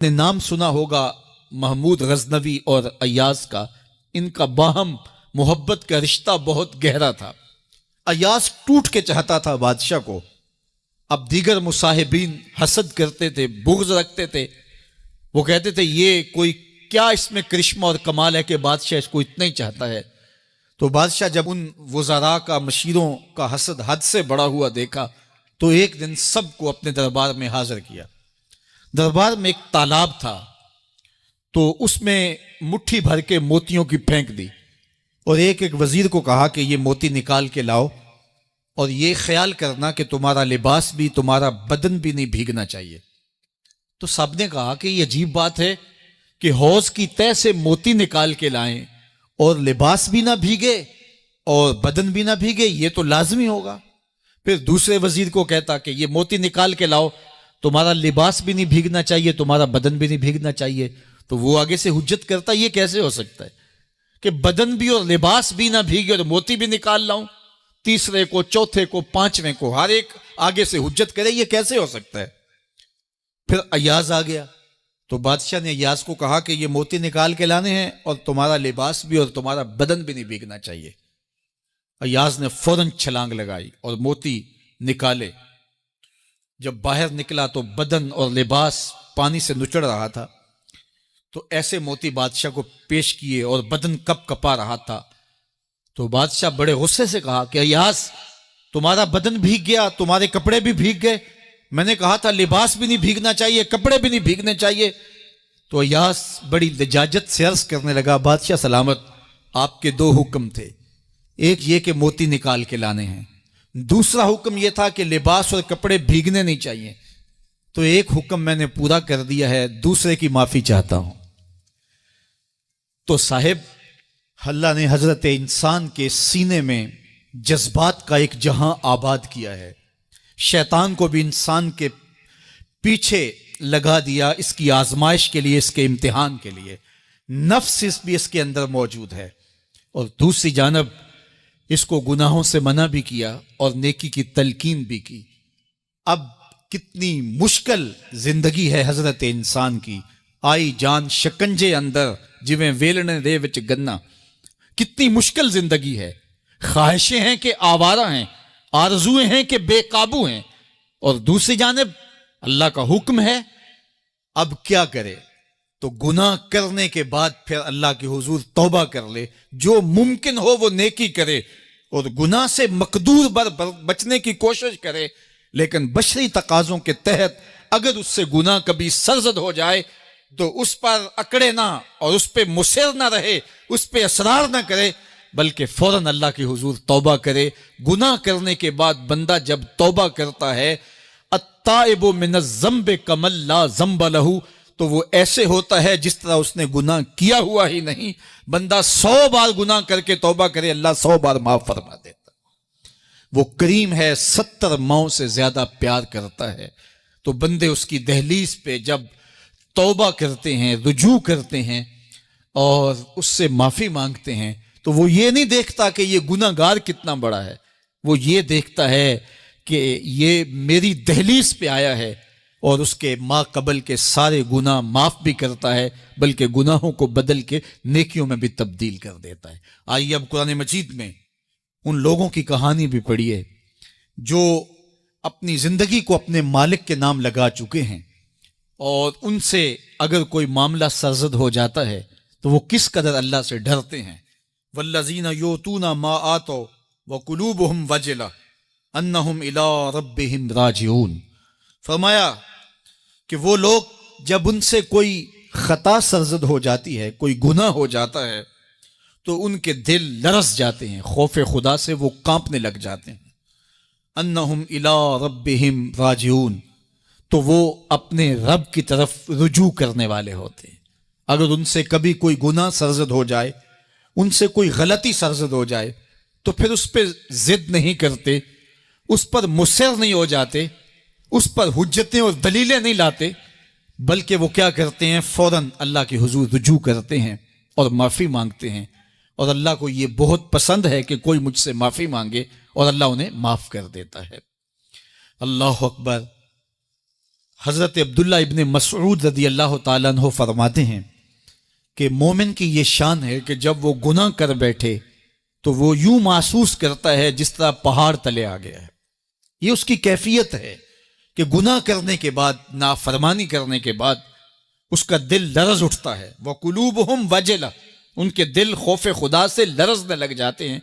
نے نام سنا ہوگا محمود غزنوی اور ایاز کا. ان کا باہم محبت کا رشتہ بہت گہرا تھا. ایاز ٹوٹ کے چاہتا تھا بادشاہ کو. اب دیگر مصاحبین حسد کرتے تھے، بغض رکھتے تھے. وہ کہتے تھے یہ کوئی کیا اس میں کرشمہ اور کمال ہے کہ بادشاہ اس کو اتنا ہی چاہتا ہے. تو بادشاہ جب ان وزراء کا، مشیروں کا حسد حد سے بڑا ہوا دیکھا تو ایک دن سب کو اپنے دربار میں حاضر کیا. دربار میں ایک تالاب تھا تو اس میں مٹھی بھر کے موتیوں کی پھینک دی اور ایک ایک وزیر کو کہا کہ یہ موتی نکال کے لاؤ اور یہ خیال کرنا کہ تمہارا لباس بھی، تمہارا بدن بھی نہیں بھیگنا چاہیے. تو سب نے کہا کہ یہ عجیب بات ہے کہ حوض کی تہ سے موتی نکال کے لائیں اور لباس بھی نہ بھیگے اور بدن بھی نہ بھیگے، یہ تو لازمی ہوگا. پھر دوسرے وزیر کو کہتا کہ یہ موتی نکال کے لاؤ، تمہارا لباس بھی نہیں بھیگنا چاہیے، تمہارا بدن بھی نہیں بھیگنا چاہیے. تو وہ آگے سے حجت کرتا یہ کیسے ہو سکتا ہے کہ بدن بھی اور لباس بھی نہ بھیگے اور موتی بھی نکال لاؤں. تیسرے کو، چوتھے کو، پانچویں کو، ہر ایک آگے سے حجت کرے، یہ کیسے ہو سکتا ہے. پھر ایاز آ گیا تو بادشاہ نے ایاز کو کہا کہ یہ موتی نکال کے لانے ہیں اور تمہارا لباس بھی اور تمہارا بدن بھی نہیں بھیگنا چاہیے. ایاز نے فوراً چھلانگ لگائی اور موتی نکالے. جب باہر نکلا تو بدن اور لباس پانی سے نچڑ رہا تھا. تو ایسے موتی بادشاہ کو پیش کیے اور بدن کپ کپا رہا تھا. تو بادشاہ بڑے غصے سے کہا کہ ایاز تمہارا بدن بھیگ گیا، تمہارے کپڑے بھی بھیگ گئے. میں نے کہا تھا لباس بھی نہیں بھیگنا چاہیے، کپڑے بھی نہیں بھیگنے چاہیے. تو ایاز بڑی لجاجت سے عرض کرنے لگا بادشاہ سلامت، آپ کے دو حکم تھے. ایک یہ کہ موتی نکال کے لانے ہیں، دوسرا حکم یہ تھا کہ لباس اور کپڑے بھیگنے نہیں چاہیے. تو ایک حکم میں نے پورا کر دیا ہے، دوسرے کی معافی چاہتا ہوں. تو صاحب اللہ نے حضرت انسان کے سینے میں جذبات کا ایک جہاں آباد کیا ہے. شیطان کو بھی انسان کے پیچھے لگا دیا اس کی آزمائش کے لیے، اس کے امتحان کے لیے. نفس بھی اس کے اندر موجود ہے اور دوسری جانب اس کو گناہوں سے منع بھی کیا اور نیکی کی تلقین بھی کی. اب کتنی مشکل زندگی ہے حضرت انسان کی. آئی جان شکنجے اندر جویں ویلنے دے وچ گنا. کتنی مشکل زندگی ہے. خواہشیں ہیں کہ آوارہ ہیں، آرزویں ہیں کہ بے قابو ہیں، اور دوسری جانب اللہ کا حکم ہے. اب کیا کرے؟ تو گناہ کرنے کے بعد پھر اللہ کے حضور توبہ کر لے، جو ممکن ہو وہ نیکی کرے اور گناہ سے مقدور بچنے کی کوشش کرے. لیکن بشری تقاضوں کے تحت اگر اس سے گناہ کبھی سرزد ہو جائے تو اس پر اکڑے نہ اور اس پہ مصر نہ رہے، اس پہ اصرار نہ کرے، بلکہ فوراً اللہ کی حضور توبہ کرے. گناہ کرنے کے بعد بندہ جب توبہ کرتا ہے، التائب من الذنب کمن لا ذنب لہ، تو وہ ایسے ہوتا ہے جس طرح اس نے گناہ کیا ہوا ہی نہیں. بندہ 100 بار گناہ کر کے توبہ کرے، اللہ 100 بار معاف فرما دیتا. وہ کریم ہے، 70 ماؤں سے زیادہ پیار کرتا ہے. تو بندے اس کی دہلیز پہ جب توبہ کرتے ہیں، رجوع کرتے ہیں اور اس سے معافی مانگتے ہیں، تو وہ یہ نہیں دیکھتا کہ یہ گناہ گار کتنا بڑا ہے. وہ یہ دیکھتا ہے کہ یہ میری دہلیز پہ آیا ہے اور اس کے ما قبل کے سارے گناہ معاف بھی کرتا ہے، بلکہ گناہوں کو بدل کے نیکیوں میں بھی تبدیل کر دیتا ہے. آئیے اب قرآن مجید میں ان لوگوں کی کہانی بھی پڑھیے جو اپنی زندگی کو اپنے مالک کے نام لگا چکے ہیں، اور ان سے اگر کوئی معاملہ سرزد ہو جاتا ہے تو وہ کس قدر اللہ سے ڈرتے ہیں. والذین یؤتون ما آتوا وقلوبہم وجلہ انہم الی ربہم راجعون. فرمایا کہ وہ لوگ جب ان سے کوئی خطا سرزد ہو جاتی ہے، کوئی گناہ ہو جاتا ہے، تو ان کے دل لرز جاتے ہیں، خوف خدا سے وہ کانپنے لگ جاتے ہیں. انہم الی ربہم راجعون، تو وہ اپنے رب کی طرف رجوع کرنے والے ہوتے ہیں. اگر ان سے کبھی کوئی گناہ سرزد ہو جائے، ان سے کوئی غلطی سرزد ہو جائے، تو پھر اس پہ ضد نہیں کرتے، اس پر مصر نہیں ہو جاتے، اس پر حجتیں اور دلیلیں نہیں لاتے، بلکہ وہ کیا کرتے ہیں؟ فوراً اللہ کے حضور رجوع کرتے ہیں اور معافی مانگتے ہیں. اور اللہ کو یہ بہت پسند ہے کہ کوئی مجھ سے معافی مانگے اور اللہ انہیں معاف کر دیتا ہے. اللہ اکبر. حضرت عبداللہ ابن مسعود رضی اللہ تعالیٰ عنہ فرماتے ہیں کہ مومن کی یہ شان ہے کہ جب وہ گناہ کر بیٹھے تو وہ یوں محسوس کرتا ہے جس طرح پہاڑ تلے آ گیا ہے. یہ اس کی کیفیت ہے کہ گناہ کرنے کے بعد، نافرمانی کرنے کے بعد اس کا دل لرز اٹھتا ہے. وَقُلُوبُهُمْ وَجِلَةٌ، ان کے دل خوف خدا سے لرزنے لگ جاتے ہیں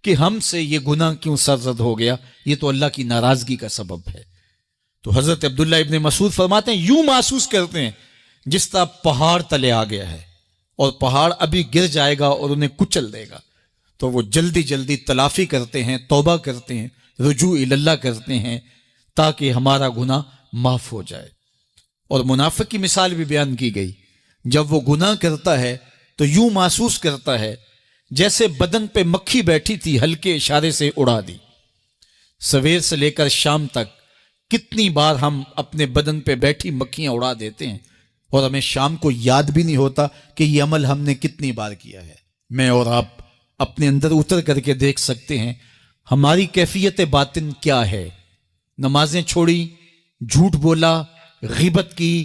کہ ہم سے یہ گناہ کیوں سرزد ہو گیا، یہ تو اللہ کی ناراضگی کا سبب ہے. تو حضرت عبداللہ ابن مسعود فرماتے ہیں یوں محسوس کرتے ہیں جس طرح پہاڑ تلے آ گیا ہے اور پہاڑ ابھی گر جائے گا اور انہیں کچل دے گا. تو وہ جلدی جلدی تلافی کرتے ہیں، توبہ کرتے ہیں، رجوع اللہ کرتے ہیں تاکہ ہمارا گناہ معاف ہو جائے. اور منافق کی مثال بھی بیان کی گئی. جب وہ گناہ کرتا ہے تو یوں محسوس کرتا ہے جیسے بدن پہ مکھی بیٹھی تھی، ہلکے اشارے سے اڑا دی. سویر سے لے کر شام تک کتنی بار ہم اپنے بدن پہ بیٹھی مکھیاں اڑا دیتے ہیں اور ہمیں شام کو یاد بھی نہیں ہوتا کہ یہ عمل ہم نے کتنی بار کیا ہے. میں اور آپ اپنے اندر اتر کر کے دیکھ سکتے ہیں ہماری کیفیت باطن کیا ہے. نمازیں چھوڑی، جھوٹ بولا، غیبت کی،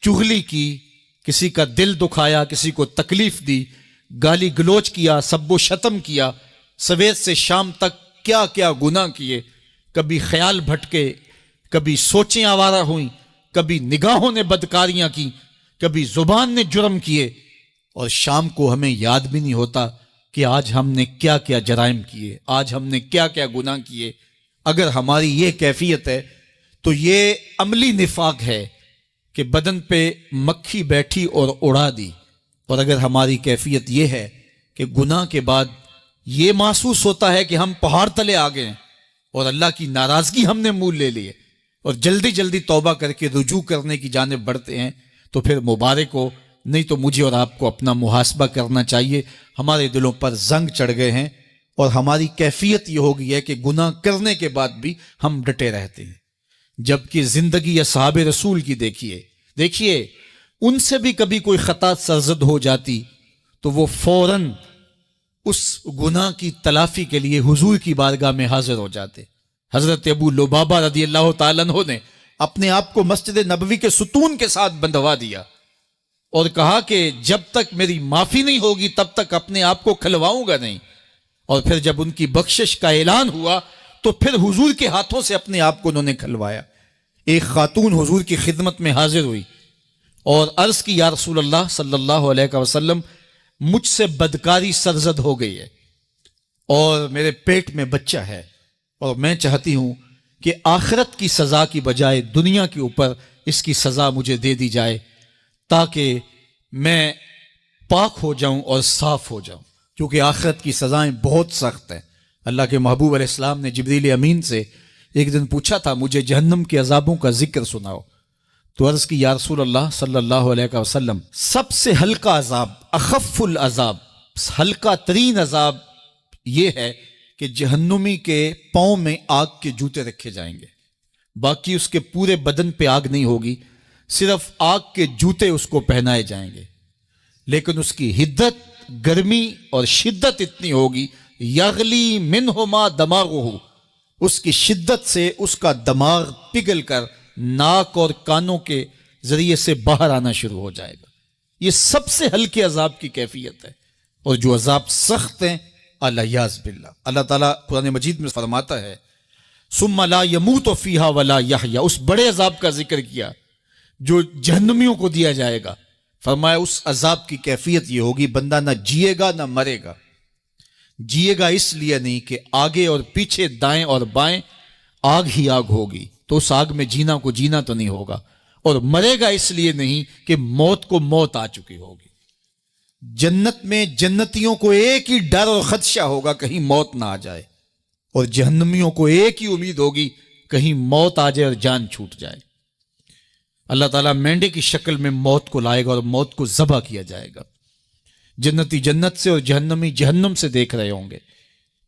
چغلی کی، کسی کا دل دکھایا، کسی کو تکلیف دی، گالی گلوچ کیا، سب و شتم کیا، سویر سے شام تک کیا کیا گناہ کیے. کبھی خیال بھٹکے، کبھی سوچیں آوارہ ہوئیں، کبھی نگاہوں نے بدکاریاں کی، کبھی زبان نے جرم کیے، اور شام کو ہمیں یاد بھی نہیں ہوتا کہ آج ہم نے کیا کیا جرائم کیے، آج ہم نے کیا کیا گناہ کیے. اگر ہماری یہ کیفیت ہے تو یہ عملی نفاق ہے کہ بدن پہ مکھی بیٹھی اور اڑا دی. اور اگر ہماری کیفیت یہ ہے کہ گناہ کے بعد یہ محسوس ہوتا ہے کہ ہم پہاڑ تلے آ گئے اور اللہ کی ناراضگی ہم نے مول لے لی ہے اور جلدی جلدی توبہ کر کے رجوع کرنے کی جانب بڑھتے ہیں، تو پھر مبارک ہو. نہیں تو مجھے اور آپ کو اپنا محاسبہ کرنا چاہیے. ہمارے دلوں پر زنگ چڑھ گئے ہیں اور ہماری کیفیت یہ ہو گئی ہے کہ گناہ کرنے کے بعد بھی ہم ڈٹے رہتے ہیں. جبکہ زندگی اصحاب رسول کی دیکھیے ان سے بھی کبھی کوئی خطا سرزد ہو جاتی تو وہ فوراً اس گناہ کی تلافی کے لیے حضور کی بارگاہ میں حاضر ہو جاتے. حضرت ابو لبابہ رضی اللہ تعالیٰ عنہ نے اپنے آپ کو مسجد نبوی کے ستون کے ساتھ بندھوا دیا اور کہا کہ جب تک میری معافی نہیں ہوگی تب تک اپنے آپ کو کھلواؤں گا نہیں. اور پھر جب ان کی بخشش کا اعلان ہوا تو پھر حضور کے ہاتھوں سے اپنے آپ کو انہوں نے کھلوایا. ایک خاتون حضور کی خدمت میں حاضر ہوئی اور عرض کی یا رسول اللہ صلی اللہ علیہ وسلم، مجھ سے بدکاری سرزد ہو گئی ہے اور میرے پیٹ میں بچہ ہے اور میں چاہتی ہوں کہ آخرت کی سزا کی بجائے دنیا کے اوپر اس کی سزا مجھے دے دی جائے تاکہ میں پاک ہو جاؤں اور صاف ہو جاؤں، کیونکہ آخرت کی سزائیں بہت سخت ہیں. اللہ کے محبوب علیہ السلام نے جبریل امین سے ایک دن پوچھا تھا مجھے جہنم کے عذابوں کا ذکر سناؤ. تو عرض کی یا رسول اللہ صلی اللہ علیہ وسلم، سب سے ہلکا عذاب، اخف العذاب، ہلکا ترین عذاب یہ ہے کہ جہنمی کے پاؤں میں آگ کے جوتے رکھے جائیں گے. باقی اس کے پورے بدن پہ آگ نہیں ہوگی، صرف آگ کے جوتے اس کو پہنائے جائیں گے. لیکن اس کی حدت، گرمی اور شدت اتنی ہوگی، یغلی منہما دماغہ، اس کی شدت سے اس کا دماغ پگھل کر ناک اور کانوں کے ذریعے سے باہر آنا شروع ہو جائے گا. یہ سب سے ہلکے عذاب کی کیفیت ہے. اور جو عذاب سخت ہیں الیاذ باللہ، اللہ تعالیٰ قرآن مجید میں فرماتا ہے ثم لا يموت فیہا ولا یحیا، اس بڑے عذاب کا ذکر کیا جو جہنمیوں کو دیا جائے گا. فرمایا اس عذاب کی کیفیت یہ ہوگی بندہ نہ جیے گا نہ مرے گا. جیے گا اس لیے نہیں کہ آگے اور پیچھے، دائیں اور بائیں آگ ہی آگ ہوگی، تو اس آگ میں جینا کو جینا تو نہیں ہوگا. اور مرے گا اس لیے نہیں کہ موت کو موت آ چکی ہوگی. جنت میں جنتیوں کو ایک ہی ڈر اور خدشہ ہوگا کہیں موت نہ آ جائے، اور جہنمیوں کو ایک ہی امید ہوگی کہیں موت آ جائے اور جان چھوٹ جائے. اللہ تعالیٰ مینڈے کی شکل میں موت کو لائے گا اور موت کو ذبح کیا جائے گا. جنتی جنت سے اور جہنمی جہنم سے دیکھ رہے ہوں گے.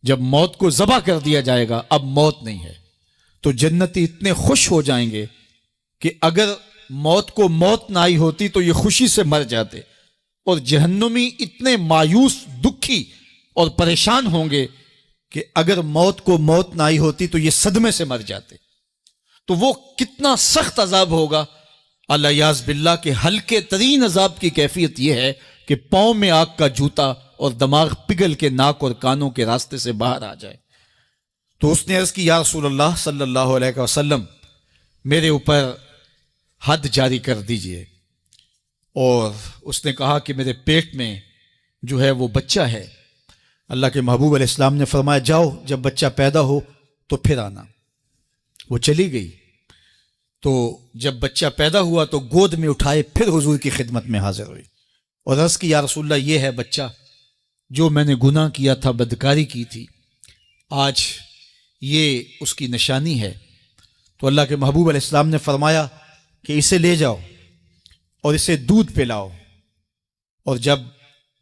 جب موت کو ذبح کر دیا جائے گا اب موت نہیں ہے تو جنتی اتنے خوش ہو جائیں گے کہ اگر موت کو موت نہ آئی ہوتی تو یہ خوشی سے مر جاتے، اور جہنمی اتنے مایوس، دکھی اور پریشان ہوں گے کہ اگر موت کو موت نہ آئی ہوتی تو یہ صدمے سے مر جاتے. تو وہ کتنا سخت عذاب ہوگا الیاذ باللہ کے ہلکے ترین عذاب کی کیفیت یہ ہے کہ پاؤں میں آگ کا جوتا اور دماغ پگھل کے ناک اور کانوں کے راستے سے باہر آ جائے۔ تو اس نے عرض کی یا رسول اللہ صلی اللہ علیہ وسلم میرے اوپر حد جاری کر دیجئے، اور اس نے کہا کہ میرے پیٹ میں جو ہے وہ بچہ ہے۔ اللہ کے محبوب علیہ السلام نے فرمایا جاؤ جب بچہ پیدا ہو تو پھر آنا۔ وہ چلی گئی، تو جب بچہ پیدا ہوا تو گود میں اٹھائے پھر حضور کی خدمت میں حاضر ہوئی اور عرض کی یا رسول اللہ یہ ہے بچہ جو میں نے گناہ کیا تھا، بدکاری کی تھی، آج یہ اس کی نشانی ہے۔ تو اللہ کے محبوب علیہ السلام نے فرمایا کہ اسے لے جاؤ اور اسے دودھ پلاؤ، اور جب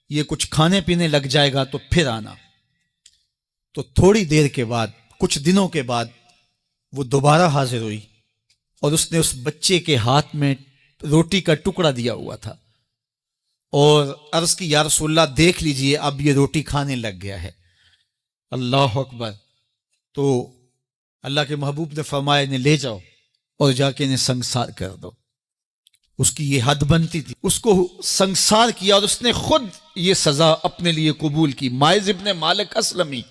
یہ کچھ کھانے پینے لگ جائے گا تو پھر آنا۔ تو تھوڑی دیر کے بعد، کچھ دنوں کے بعد وہ دوبارہ حاضر ہوئی اور اس نے اس بچے کے ہاتھ میں روٹی کا ٹکڑا دیا ہوا تھا اور عرض کی یا رسول اللہ دیکھ لیجئے اب یہ روٹی کھانے لگ گیا ہے۔ اللہ اکبر۔ تو اللہ کے محبوب نے فرمایا انہیں لے جاؤ اور جا کے انہیں سنگسار کر دو۔ اس کی یہ حد بنتی تھی، اس کو سنگسار کیا اور اس نے خود یہ سزا اپنے لیے قبول کی۔ مائز ابن مالک اسلمی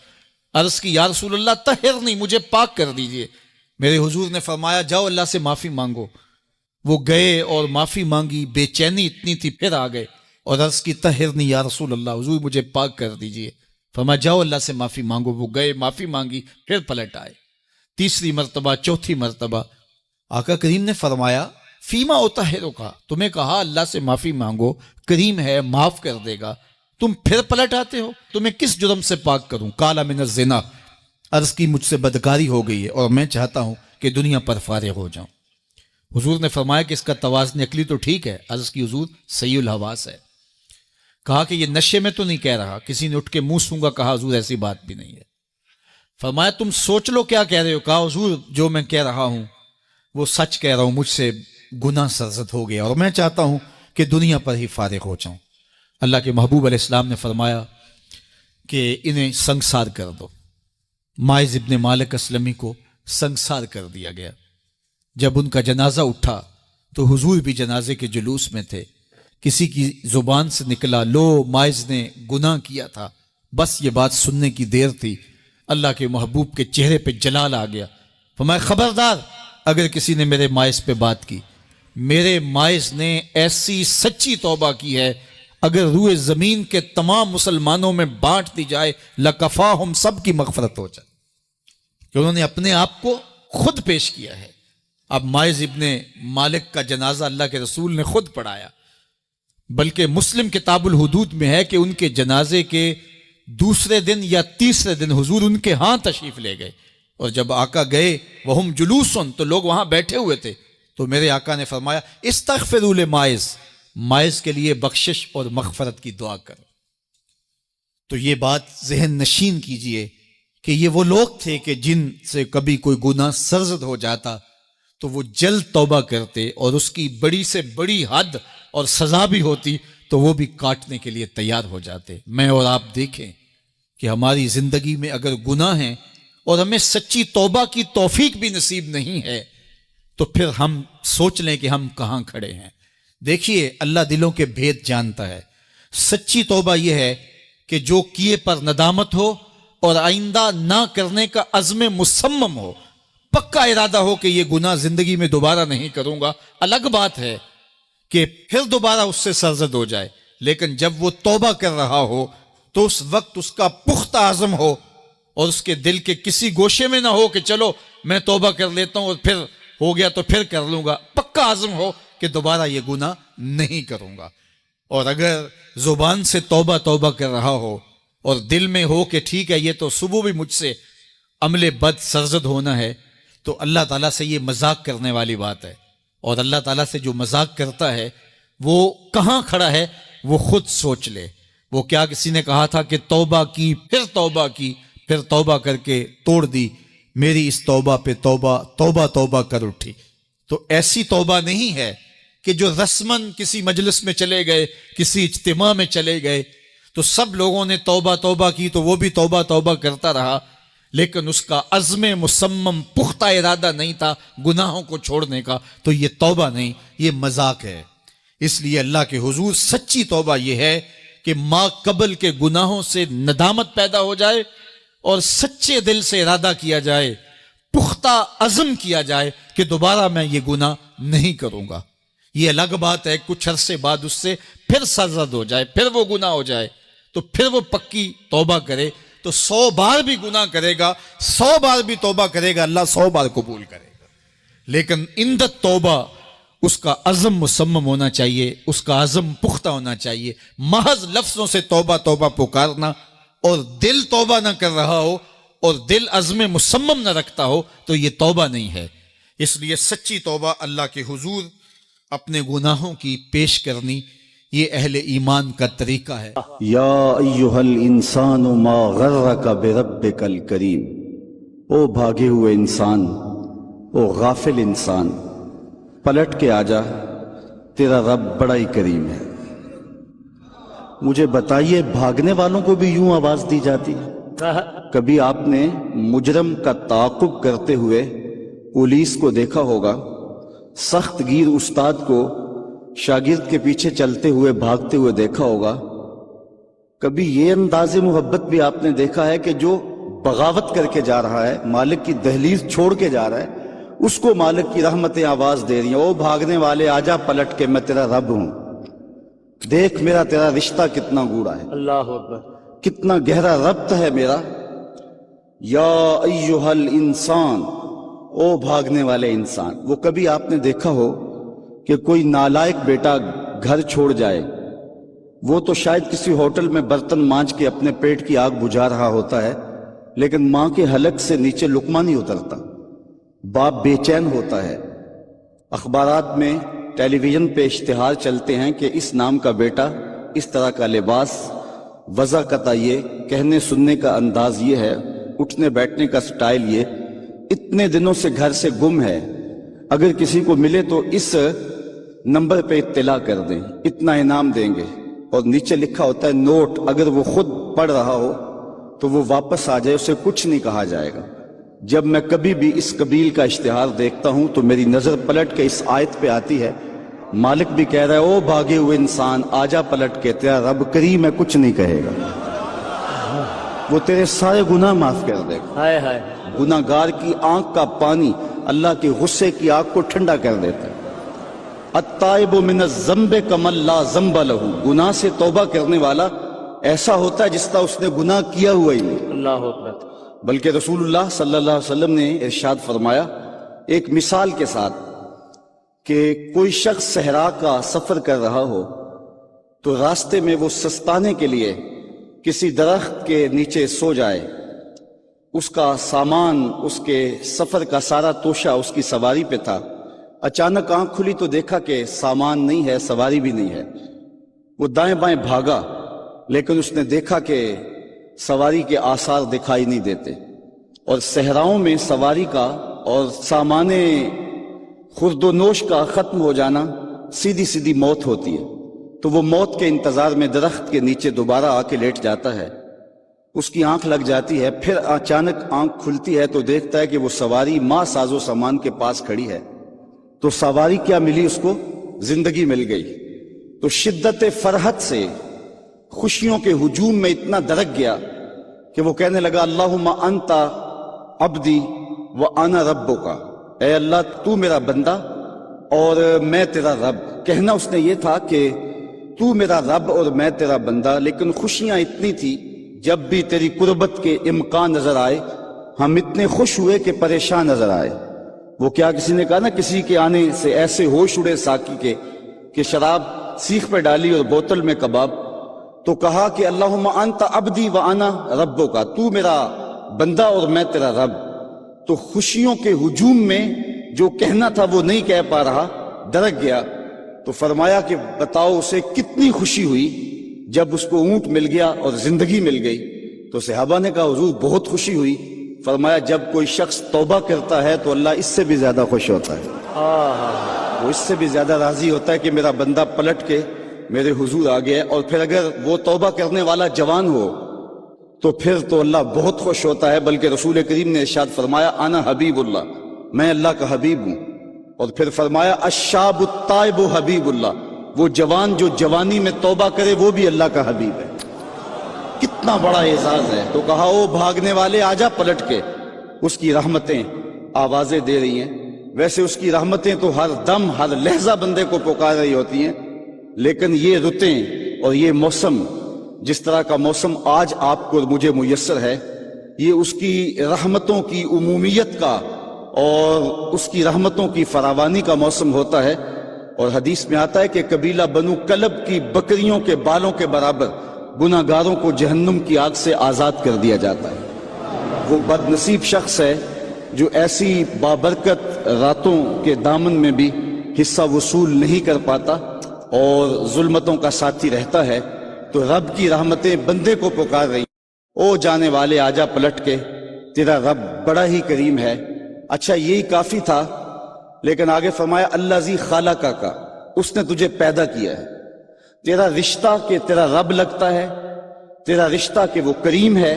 عرض کی یا رسول اللہ طہرنی، مجھے پاک کر دیجئے۔ میرے حضور نے فرمایا جاؤ اللہ سے معافی مانگو۔ وہ گئے اور معافی مانگی، بے چینی اتنی تھی، پھر آ گئے اور عرض کی طہرنی یا رسول اللہ، حضور مجھے پاک کر دیجئے۔ فرمایا جاؤ اللہ سے معافی مانگو۔ وہ گئے، معافی مانگی، پھر پلٹ آئے، تیسری مرتبہ، چوتھی مرتبہ۔ آقا کریم نے فرمایا فیما اطہرک کا، تمہیں کہا اللہ سے معافی مانگو، کریم ہے معاف کر دے گا، تم پھر پلٹ آتے ہو، تمہیں کس جرم سے پاک کروں؟ قال من الزنا، عرض کی مجھ سے بدکاری ہو گئی ہے اور میں چاہتا ہوں کہ دنیا پر فارغ ہو جاؤں۔ حضور نے فرمایا کہ اس کا توازن عقلی تو ٹھیک ہے۔ عرض کی حضور صحیح الحواس ہے۔ کہا کہ یہ نشے میں تو نہیں کہہ رہا، کسی نے اٹھ کے منہ سونگا، کہا حضور ایسی بات بھی نہیں ہے۔ فرمایا تم سوچ لو کیا کہہ رہے ہو؟ کہا حضور جو میں کہہ رہا ہوں وہ سچ کہہ رہا ہوں، مجھ سے گناہ سرزد ہو گیا اور میں چاہتا ہوں کہ دنیا پر ہی فارغ ہو جاؤں۔ اللہ کے محبوب علیہ السلام نے فرمایا کہ انہیں سنگسار کر دو۔ مائز ابن مالک اسلمی کو سنگسار کر دیا گیا۔ جب ان کا جنازہ اٹھا تو حضور بھی جنازے کے جلوس میں تھے۔ کسی کی زبان سے نکلا لو مائز نے گناہ کیا تھا، بس یہ بات سننے کی دیر تھی، اللہ کے محبوب کے چہرے پہ جلال آ گیا۔ فرمایا خبردار اگر کسی نے میرے مائز پہ بات کی، میرے مائز نے ایسی سچی توبہ کی ہے اگر روئے زمین کے تمام مسلمانوں میں بانٹ دی جائے لکفاہم، سب کی مغفرت ہو جائے، کہ انہوں نے اپنے آپ کو خود پیش کیا ہے۔ اب مائز ابن مالک کا جنازہ اللہ کے رسول نے خود پڑھایا، بلکہ مسلم کتاب الحدود میں ہے کہ ان کے جنازے کے دوسرے دن یا تیسرے دن حضور ان کے ہاں تشریف لے گئے، اور جب آقا گئے وہم جلوسن، تو لوگ وہاں بیٹھے ہوئے تھے، تو میرے آقا نے فرمایا استغفروا لمائز، مائز کے لیے بخشش اور مغفرت کی دعا کرو۔ تو یہ بات ذہن نشین کیجئے کہ یہ وہ لوگ تھے کہ جن سے کبھی کوئی گناہ سرزد ہو جاتا تو وہ جلد توبہ کرتے، اور اس کی بڑی سے بڑی حد اور سزا بھی ہوتی تو وہ بھی کاٹنے کے لیے تیار ہو جاتے۔ میں اور آپ دیکھیں کہ ہماری زندگی میں اگر گناہ ہیں اور ہمیں سچی توبہ کی توفیق بھی نصیب نہیں ہے تو پھر ہم سوچ لیں کہ ہم کہاں کھڑے ہیں۔ دیکھیے اللہ دلوں کے بھید جانتا ہے۔ سچی توبہ یہ ہے کہ جو کیے پر ندامت ہو اور آئندہ نہ کرنے کا عزم مصمم ہو، پکا ارادہ ہو کہ یہ گناہ زندگی میں دوبارہ نہیں کروں گا۔ الگ بات ہے کہ پھر دوبارہ اس سے سرزد ہو جائے، لیکن جب وہ توبہ کر رہا ہو تو اس وقت اس کا پختہ عزم ہو اور اس کے دل کے کسی گوشے میں نہ ہو کہ چلو میں توبہ کر لیتا ہوں اور پھر ہو گیا تو پھر کر لوں گا۔ پکا عزم ہو کہ دوبارہ یہ گناہ نہیں کروں گا۔ اور اگر زبان سے توبہ توبہ کر رہا ہو اور دل میں ہو کہ ٹھیک ہے یہ تو صبح بھی مجھ سے عمل بد سرزد ہونا ہے، تو اللہ تعالیٰ سے یہ مذاق کرنے والی بات ہے، اور اللہ تعالیٰ سے جو مذاق کرتا ہے وہ کہاں کھڑا ہے وہ خود سوچ لے۔ وہ کیا کسی نے کہا تھا کہ توبہ کی پھر توبہ کی، پھر توبہ کر کے توڑ دی، میری اس توبہ پہ توبہ توبہ توبہ کر اٹھی۔ تو ایسی توبہ نہیں ہے کہ جو رسماً کسی مجلس میں چلے گئے، کسی اجتماع میں چلے گئے تو سب لوگوں نے توبہ توبہ کی تو وہ بھی توبہ توبہ کرتا رہا، لیکن اس کا عزم مصمم پختہ ارادہ نہیں تھا گناہوں کو چھوڑنے کا، تو یہ توبہ نہیں، یہ مذاق ہے۔ اس لیے اللہ کے حضور سچی توبہ یہ ہے کہ ما قبل کے گناہوں سے ندامت پیدا ہو جائے اور سچے دل سے ارادہ کیا جائے، پختہ عزم کیا جائے کہ دوبارہ میں یہ گناہ نہیں کروں گا۔ یہ الگ بات ہے کچھ عرصے بعد اس سے پھر سرزد ہو جائے، پھر وہ گناہ ہو جائے، تو پھر وہ پکی توبہ کرے، تو 100 بار بھی گناہ کرے گا، 100 بار بھی توبہ کرے گا، اللہ 100 بار قبول کرے گا۔ لیکن اندت توبہ اس کا عزم مصمم ہونا چاہیے، اس کا عزم پختہ ہونا چاہیے۔ محض لفظوں سے توبہ توبہ پکارنا اور دل توبہ نہ کر رہا ہو اور دل عزم مصمم نہ رکھتا ہو تو یہ توبہ نہیں ہے۔ اس لیے سچی توبہ اللہ کے حضور اپنے گناہوں کی پیش کرنی، یہ اہل ایمان کا طریقہ ہے۔ یا ایہا الانسان ما غرک بربک الکریم، او بھاگے ہوئے انسان، او غافل انسان، پلٹ کے آجا، تیرا رب بڑا ہی کریم ہے۔ مجھے بتائیے بھاگنے والوں کو بھی یوں آواز دی جاتی ہے؟ کبھی آپ نے مجرم کا تعاقب کرتے ہوئے پولیس کو دیکھا ہوگا، سخت گیر استاد کو شاگرد کے پیچھے چلتے ہوئے بھاگتے ہوئے دیکھا ہوگا۔ کبھی یہ انداز محبت بھی آپ نے دیکھا ہے کہ جو بغاوت کر کے جا رہا ہے، مالک کی دہلیز چھوڑ کے جا رہا ہے، اس کو مالک کی رحمتیں آواز دے رہی ہیں، او بھاگنے والے آجا پلٹ کے، میں تیرا رب ہوں، دیکھ میرا تیرا رشتہ کتنا گوڑا ہے، اللہ اکبر، کتنا گہرا ربط ہے میرا۔ یا ایہا الانسان، او بھاگنے والے انسان۔ وہ کبھی آپ نے دیکھا ہو کہ کوئی نالائق بیٹا گھر چھوڑ جائے، وہ تو شاید کسی ہوٹل میں برتن مانج کے اپنے پیٹ کی آگ بجھا رہا ہوتا ہے، لیکن ماں کے حلق سے نیچے لقمہ نہیں اترتا، باپ بے چین ہوتا ہے۔ اخبارات میں، ٹیلی ویژن پہ اشتہار چلتے ہیں کہ اس نام کا بیٹا، اس طرح کا لباس، وضع قطع یہ، کہنے سننے کا انداز یہ ہے، اٹھنے بیٹھنے کا سٹائل یہ، اتنے دنوں سے گھر سے گم ہے، اگر کسی کو ملے تو اس نمبر پہ اطلاع کر دیں، اتنا انعام دیں گے، اور نیچے لکھا ہوتا ہے نوٹ، اگر وہ خود پڑھ رہا ہو تو وہ واپس آ جائے، اسے کچھ نہیں کہا جائے گا۔ جب میں کبھی بھی اس قبیل کا اشتہار دیکھتا ہوں تو میری نظر پلٹ کے اس آیت پہ آتی ہے، مالک بھی کہہ رہا ہے او بھاگے ہوئے انسان آجا پلٹ کے، تیرا رب کریم ہے، کچھ نہیں کہے گا، وہ تیرے سارے گناہ معاف کر دے گا۔ ہائے ہائے، گناہ گار کی آنکھ کا پانی اللہ کے غصے کی آگ کو ٹھنڈا کر دیتا ہے۔ التائب من الذنب کمن لا ذنب لہ، گناہ سے توبہ کرنے والا ایسا ہوتا ہے جس طرح اس نے گناہ کیا ہوا ہی نہیں۔ اللہ اکبر، بلکہ رسول اللہ صلی اللہ علیہ وسلم نے ارشاد فرمایا ایک مثال کے ساتھ کہ کوئی شخص صحرا کا سفر کر رہا ہو تو راستے میں وہ سستانے کے لیے کسی درخت کے نیچے سو جائے، اس کا سامان، اس کے سفر کا سارا توشہ اس کی سواری پہ تھا، اچانک آنکھ کھلی تو دیکھا کہ سامان نہیں ہے، سواری بھی نہیں ہے، وہ دائیں بائیں بھاگا، لیکن اس نے دیکھا کہ سواری کے آثار دکھائی نہیں دیتے، اور صحراؤں میں سواری کا اور سامان خرد و نوش کا ختم ہو جانا سیدھی سیدھی موت ہوتی ہے، تو وہ موت کے انتظار میں درخت کے نیچے دوبارہ آ کے لیٹ جاتا ہے، اس کی آنکھ لگ جاتی ہے، پھر اچانک آنکھ کھلتی ہے تو دیکھتا ہے کہ وہ سواری ماں ساز و سامان کے پاس کھڑی ہے، تو سواری کیا ملی اس کو؟ زندگی مل گئی۔ تو شدت فرحت سے خوشیوں کے ہجوم میں اتنا درک گیا کہ وہ کہنے لگا اللہم انت عبدی وانا ربک، اے اللہ تو میرا بندہ اور میں تیرا رب۔ کہنا اس نے یہ تھا کہ تو میرا رب اور میں تیرا بندہ، لیکن خوشیاں اتنی تھی جب بھی تیری قربت کے امکان نظر آئے ہم اتنے خوش ہوئے کہ پریشان نظر آئے۔ وہ کیا کسی نے کہا نا کسی کے آنے سے ایسے ہوش اڑے ساقی کے کہ شراب سیخ پہ ڈالی اور بوتل میں کباب، تو کہا کہ اللہم انت عبدی وانا ربک، تو میرا بندہ اور میں تیرا رب۔ تو خوشیوں کے ہجوم میں جو کہنا تھا وہ نہیں کہہ پا رہا، درک گیا، تو فرمایا کہ بتاؤ اسے کتنی خوشی ہوئی جب اس کو اونٹ مل گیا اور زندگی مل گئی۔ تو صحابہ نے کہا حضور بہت خوشی ہوئی۔ فرمایا جب کوئی شخص توبہ کرتا ہے تو اللہ اس سے بھی زیادہ خوش ہوتا ہے، وہ اس سے بھی زیادہ راضی ہوتا ہے کہ میرا بندہ پلٹ کے میرے حضور آ گیا ہے۔ اور پھر اگر وہ توبہ کرنے والا جوان ہو تو پھر تو اللہ بہت خوش ہوتا ہے، بلکہ رسول کریم نے ارشاد فرمایا انا حبیب اللہ، میں اللہ کا حبیب ہوں۔ اور پھر فرمایا الشاب التائب حبیب اللہ، وہ جوان جو جوانی میں توبہ کرے وہ بھی اللہ کا حبیب ہے۔ کتنا بڑا اعزاز ہے۔ تو کہا او بھاگنے والے آجا پلٹ کے، اس کی رحمتیں آوازیں دے رہی ہیں۔ ویسے اس کی رحمتیں تو ہر دم ہر لہجہ بندے کو پکار رہی ہوتی ہیں، لیکن یہ رتیں اور یہ موسم، جس طرح کا موسم آج آپ کو اور مجھے میسر ہے، یہ اس کی رحمتوں کی عمومیت کا اور اس کی رحمتوں کی فراوانی کا موسم ہوتا ہے۔ اور حدیث میں آتا ہے کہ قبیلہ بنو کلب کی بکریوں کے بالوں کے برابر گناہ گاروں کو جہنم کی آگ سے آزاد کر دیا جاتا ہے۔ وہ بد نصیب شخص ہے جو ایسی بابرکت راتوں کے دامن میں بھی حصہ وصول نہیں کر پاتا اور ظلمتوں کا ساتھی رہتا ہے۔ تو رب کی رحمتیں بندے کو پکار رہی، او جانے والے آجا پلٹ کے، تیرا رب بڑا ہی کریم ہے۔ اچھا یہی کافی تھا، لیکن آگے فرمایا اللہ زی خالقہ کا، اس نے تجھے پیدا کیا ہے۔ تیرا رشتہ کہ تیرا رب لگتا ہے، تیرا رشتہ کہ وہ کریم ہے،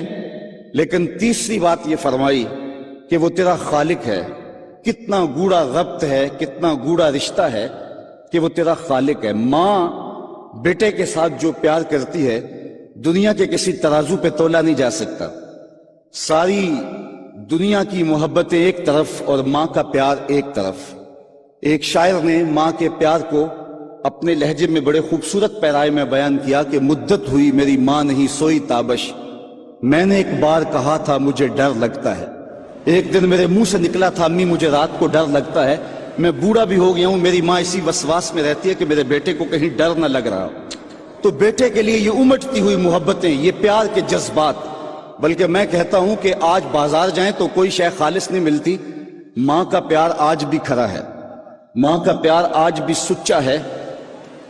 لیکن تیسری بات یہ فرمائی کہ وہ تیرا خالق ہے۔ کتنا گوڑا ربط ہے، کتنا گوڑا رشتہ ہے کہ وہ تیرا خالق ہے۔ ماں بیٹے کے ساتھ جو پیار کرتی ہے دنیا کے کسی ترازو پہ تولا نہیں جا سکتا۔ ساری دنیا کی محبتیں ایک طرف اور ماں کا پیار ایک طرف۔ ایک شاعر نے ماں کے پیار کو اپنے لہجے میں بڑے خوبصورت پیرائے میں بیان کیا کہ مدت ہوئی میری ماں نہیں سوئی تابش، میں نے ایک بار کہا تھا مجھے ڈر لگتا ہے۔ ایک دن میرے منہ سے نکلا تھا امی مجھے رات کو ڈر لگتا ہے۔ میں بوڑھا بھی ہو گیا ہوں، میری ماں اسی وسواس میں رہتی ہے کہ میرے بیٹے کو کہیں ڈر نہ لگ رہا ہو۔ تو بیٹے کے لیے یہ امٹتی ہوئی محبتیں، یہ پیار کے جذبات، بلکہ میں کہتا ہوں کہ آج بازار جائیں تو کوئی شے خالص نہیں ملتی، ماں کا پیار آج بھی کھرا ہے، ماں کا پیار آج بھی سچا ہے۔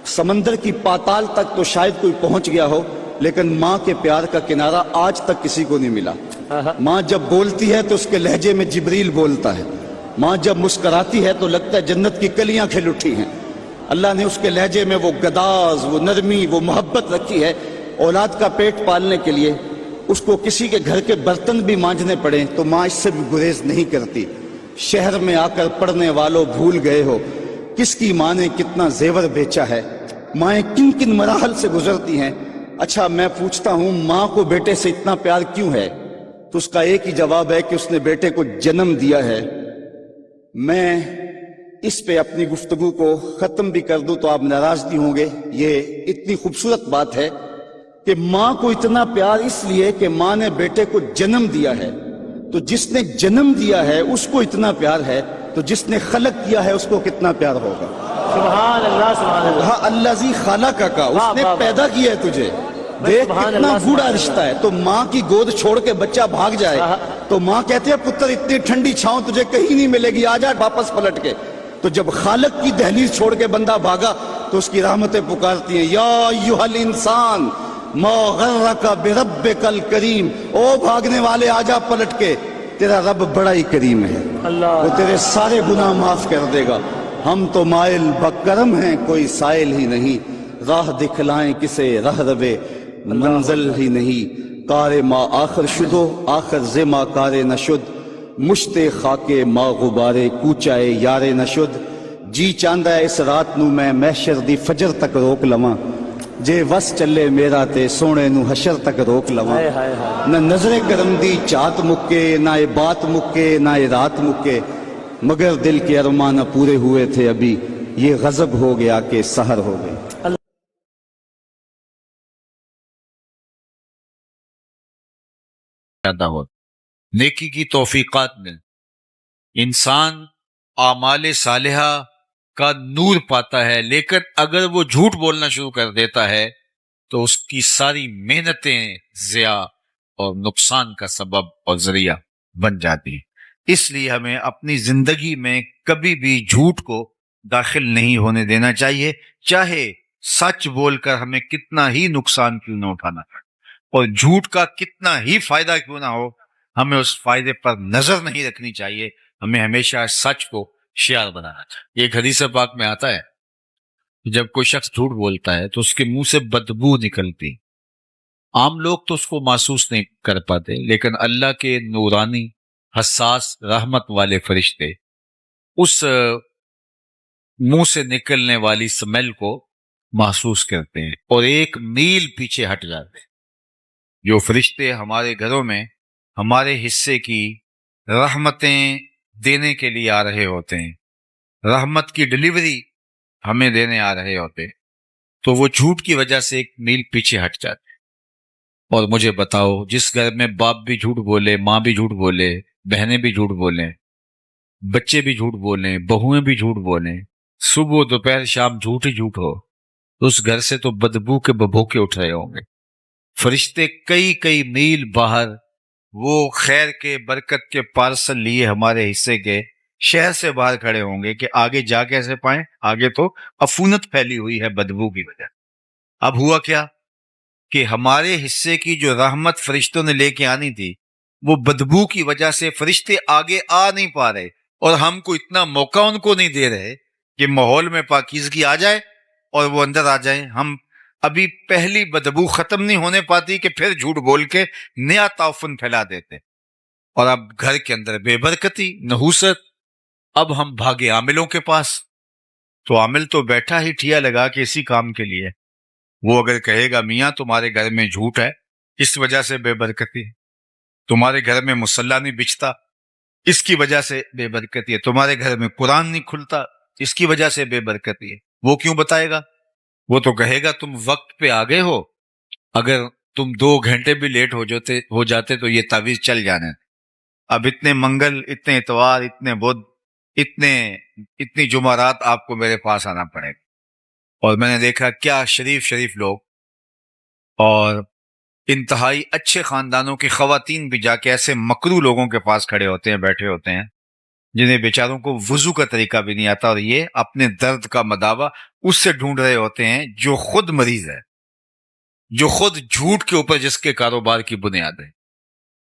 سمندر کی پاتال تک تو شاید کوئی پہنچ گیا ہو، لیکن ماں کے پیار کا کنارہ آج تک کسی کو نہیں ملا۔ ماں جب بولتی ہے تو اس کے لہجے میں جبریل بولتا ہے، ماں جب مسکراتی ہے تو لگتا ہے جنت کی کلیاں کھل اٹھی ہیں۔ اللہ نے اس کے لہجے میں وہ گداز، وہ نرمی، وہ محبت رکھی ہے۔ اولاد کا پیٹ پالنے کے لیے اس کو کسی کے گھر کے برتن بھی مانجنے پڑیں تو ماں اس سے بھی گریز نہیں کرتی۔ شہر میں آ کر پڑھنے والوں بھول گئے ہو کس کی ماں نے کتنا زیور بیچا ہے، مائیں کن کن مراحل سے گزرتی ہیں۔ اچھا میں پوچھتا ہوں ماں کو بیٹے سے اتنا پیار کیوں ہے؟ تو اس کا ایک ہی جواب ہے کہ اس نے بیٹے کو جنم دیا ہے۔ میں اس پہ اپنی گفتگو کو ختم بھی کر دوں تو آپ ناراض نہیں ہوں گے۔ یہ اتنی خوبصورت بات ہے کہ ماں کو اتنا پیار اس لیے کہ ماں نے بیٹے کو جنم دیا ہے، تو جس نے جنم دیا ہے اس کو اتنا پیار ہے، تو جس نے خلق کیا ہے اس کو کتنا پیار ہوگا۔ سبحان اللہ سبحان اللہ۔ کہا اللہ زی خالقہ کا، اس نے پیدا کیا ہے تجھے۔ دیکھ کتنا گوڑا رشتہ ہے۔ تو ماں کی گود چھوڑ کے بچہ بھاگ جائے تو ماں کہتے ہیں پتر اتنی ٹھنڈی چھاؤں تجھے کہیں نہیں ملے گی، آجا واپس پلٹ کے۔ تو جب خالق کی دہلیز چھوڑ کے بندہ بھاگا تو اس کی رحمتیں پکارتی ہیں یا ایھا الانسان ما غرک بربک الکریم، او بھاگنے والے آجا پلٹ کے، تیرا رب بڑا ہی کریم ہے، وہ تیرے سارے گناہ معاف کر دے گا۔ ہم تو مائل بکرم ہیں کوئی سائل ہی نہیں، راہ دکھلائیں کسے رہ روے منزل ہی نہیں، کار ما آخر شدو آخر ز ما کار نشد، مشت خاک ما غبارے کوچائے یار نشد۔ جی چاندہ اس رات نو میں محشر دی فجر تک روک لواں، جے وس چلے میرا تے سونے نو حشر تک روک لواں۔ نہ نظر کرم دی چات مکے، نہ اے بات مکے، نہ اے رات مکے، مگر دل کے ارمان نہ پورے ہوئے تھے ابھی، یہ غضب ہو گیا کہ سحر ہو گئے۔ پیدا ہو نیکی کی توفیقات میں انسان اعمال صالحہ کا نور پاتا ہے، لیکن اگر وہ جھوٹ بولنا شروع کر دیتا ہے تو اس کی ساری محنتیں ضیاع اور نقصان کا سبب اور ذریعہ بن جاتی ہیں۔ اس لیے ہمیں اپنی زندگی میں کبھی بھی جھوٹ کو داخل نہیں ہونے دینا چاہیے، چاہے سچ بول کر ہمیں کتنا ہی نقصان کیوں نہ اٹھانا پڑے، اور جھوٹ کا کتنا ہی فائدہ کیوں نہ ہو، ہمیں اس فائدے پر نظر نہیں رکھنی چاہیے، ہمیں ہمیشہ سچ کو شعار بنانا چاہیے۔ ایک حدیث پاک میں آتا ہے کہ جب کوئی شخص جھوٹ بولتا ہے تو اس کے منہ سے بدبو نکلتی، عام لوگ تو اس کو محسوس نہیں کر پاتے، لیکن اللہ کے نورانی حساس رحمت والے فرشتے اس منہ سے نکلنے والی سمیل کو محسوس کرتے ہیں اور ایک میل پیچھے ہٹ جاتے ہیں۔ جو فرشتے ہمارے گھروں میں ہمارے حصے کی رحمتیں دینے کے لیے آ رہے ہوتے ہیں، رحمت کی ڈلیوری ہمیں دینے آ رہے ہوتے ہیں، تو وہ جھوٹ کی وجہ سے ایک میل پیچھے ہٹ جاتے ہیں۔ اور مجھے بتاؤ، جس گھر میں باپ بھی جھوٹ بولے، ماں بھی جھوٹ بولے، بہنیں بھی جھوٹ بولیں، بچے بھی جھوٹ بولیں، بہویں بھی جھوٹ بولیں، صبح دوپہر شام جھوٹ ہی جھوٹ ہو، تو اس گھر سے تو بدبو کے ببھوکے اٹھ رہے ہوں گے۔ فرشتے کئی کئی میل باہر وہ خیر کے برکت کے پارسل لیے ہمارے حصے کے شہر سے باہر کھڑے ہوں گے کہ آگے جا کیسے پائیں، آگے تو عفونت پھیلی ہوئی ہے بدبو کی وجہ۔ اب ہوا کیا کہ ہمارے حصے کی جو رحمت فرشتوں نے لے کے آنی تھی، وہ بدبو کی وجہ سے فرشتے آگے آ نہیں پا رہے، اور ہم کو اتنا موقع ان کو نہیں دے رہے کہ ماحول میں پاکیزگی آ جائے اور وہ اندر آ جائیں۔ ہم ابھی پہلی بدبو ختم نہیں ہونے پاتی کہ پھر جھوٹ بول کے نیا تعفن پھیلا دیتے، اور اب گھر کے اندر بے برکتی، نحوست۔ اب ہم بھاگے عاملوں کے پاس، تو عامل تو بیٹھا ہی ٹھیا لگا کہ اسی کام کے لیے، وہ اگر کہے گا میاں تمہارے گھر میں جھوٹ ہے اس وجہ سے بے برکتی ہے، تمہارے گھر میں مصلی نہیں بچتا اس کی وجہ سے بے برکتی ہے، تمہارے گھر میں قرآن نہیں کھلتا اس کی وجہ سے بے برکتی ہے، وہ کیوں بتائے گا؟ وہ تو کہے گا تم وقت پہ آگے ہو، اگر تم 2 گھنٹے بھی لیٹ ہو جاتے تو یہ تعویذ چل جانے۔ اب اتنے منگل، اتنے اتوار، اتنے بدھ، اتنی جمعرات آپ کو میرے پاس آنا پڑے گا۔ اور میں نے دیکھا کیا شریف لوگ اور انتہائی اچھے خاندانوں کی خواتین بھی جا کے ایسے مکرو لوگوں کے پاس کھڑے ہوتے ہیں، بیٹھے ہوتے ہیں، جنہیں بیچاروں کو وضو کا طریقہ بھی نہیں آتا، اور یہ اپنے درد کا مداوا اس سے ڈھونڈ رہے ہوتے ہیں جو خود مریض ہے، جو خود جھوٹ کے اوپر جس کے کاروبار کی بنیاد ہے۔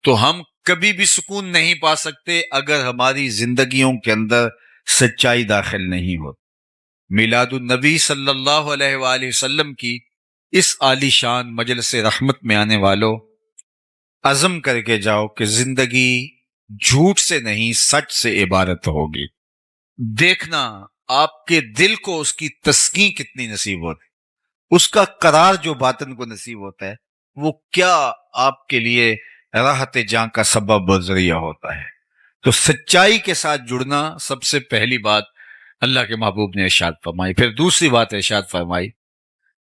تو ہم کبھی بھی سکون نہیں پا سکتے اگر ہماری زندگیوں کے اندر سچائی داخل نہیں ہو۔ میلاد النبی صلی اللہ علیہ وآلہ وسلم کی اس عالی شان مجلس رحمت میں آنے والوں، عزم کر کے جاؤ کہ زندگی جھوٹ سے نہیں سچ سے عبارت ہوگی۔ دیکھنا آپ کے دل کو اس کی تسکین کتنی نصیب ہوتی، اس کا قرار جو باطن کو نصیب ہوتا ہے، وہ کیا آپ کے لیے راحت جاں کا سبب و ذریعہ ہوتا ہے۔ تو سچائی کے ساتھ جڑنا سب سے پہلی بات اللہ کے محبوب نے ارشاد فرمائی۔ پھر دوسری بات ارشاد فرمائی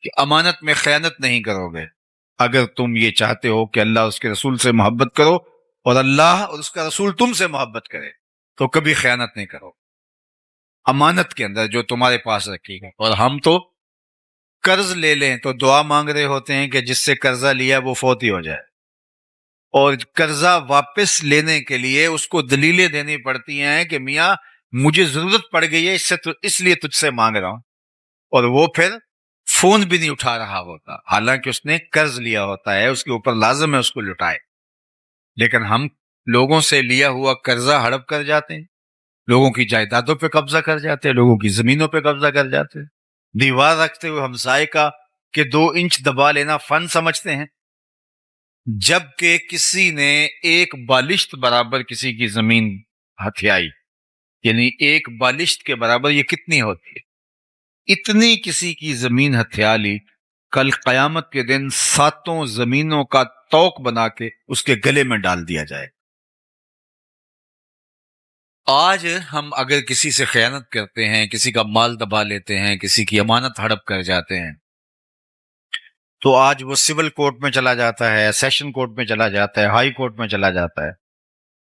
کہ امانت میں خیانت نہیں کرو گے۔ اگر تم یہ چاہتے ہو کہ اللہ اس کے رسول سے محبت کرو اور اللہ اور اس کا رسول تم سے محبت کرے، تو کبھی خیانت نہیں کرو امانت کے اندر جو تمہارے پاس رکھی گا۔ اور ہم تو قرض لے لیں تو دعا مانگ رہے ہوتے ہیں کہ جس سے قرضہ لیا وہ فوت ہی ہو جائے، اور قرضہ واپس لینے کے لیے اس کو دلیلیں دینی پڑتی ہیں کہ میاں مجھے ضرورت پڑ گئی ہے اس لیے تجھ سے مانگ رہا ہوں، اور وہ پھر فون بھی نہیں اٹھا رہا ہوتا، حالانکہ اس نے قرض لیا ہوتا ہے، اس کے اوپر لازم ہے اس کو لٹائے۔ لیکن ہم لوگوں سے لیا ہوا قرضہ ہڑپ کر جاتے ہیں، لوگوں کی جائیدادوں پہ قبضہ کر جاتے ہیں، لوگوں کی زمینوں پہ قبضہ کر جاتے ہیں، دیوار رکھتے ہوئے ہمسائے کا کہ 2 انچ دبا لینا فن سمجھتے ہیں، جبکہ کسی نے 1 بالشت برابر کسی کی زمین ہتھیائی، یعنی 1 بالشت کے برابر یہ کتنی ہوتی ہے، اتنی کسی کی زمین ہتھیا لی، کل قیامت کے دن 7 زمینوں کا توق بنا کے اس کے گلے میں ڈال دیا جائے۔ آج ہم اگر کسی سے خیانت کرتے ہیں، کسی کا مال دبا لیتے ہیں، کسی کی امانت ہڑپ کر جاتے ہیں، تو آج وہ سول کورٹ میں چلا جاتا ہے، سیشن کورٹ میں چلا جاتا ہے، ہائی کورٹ میں چلا جاتا ہے،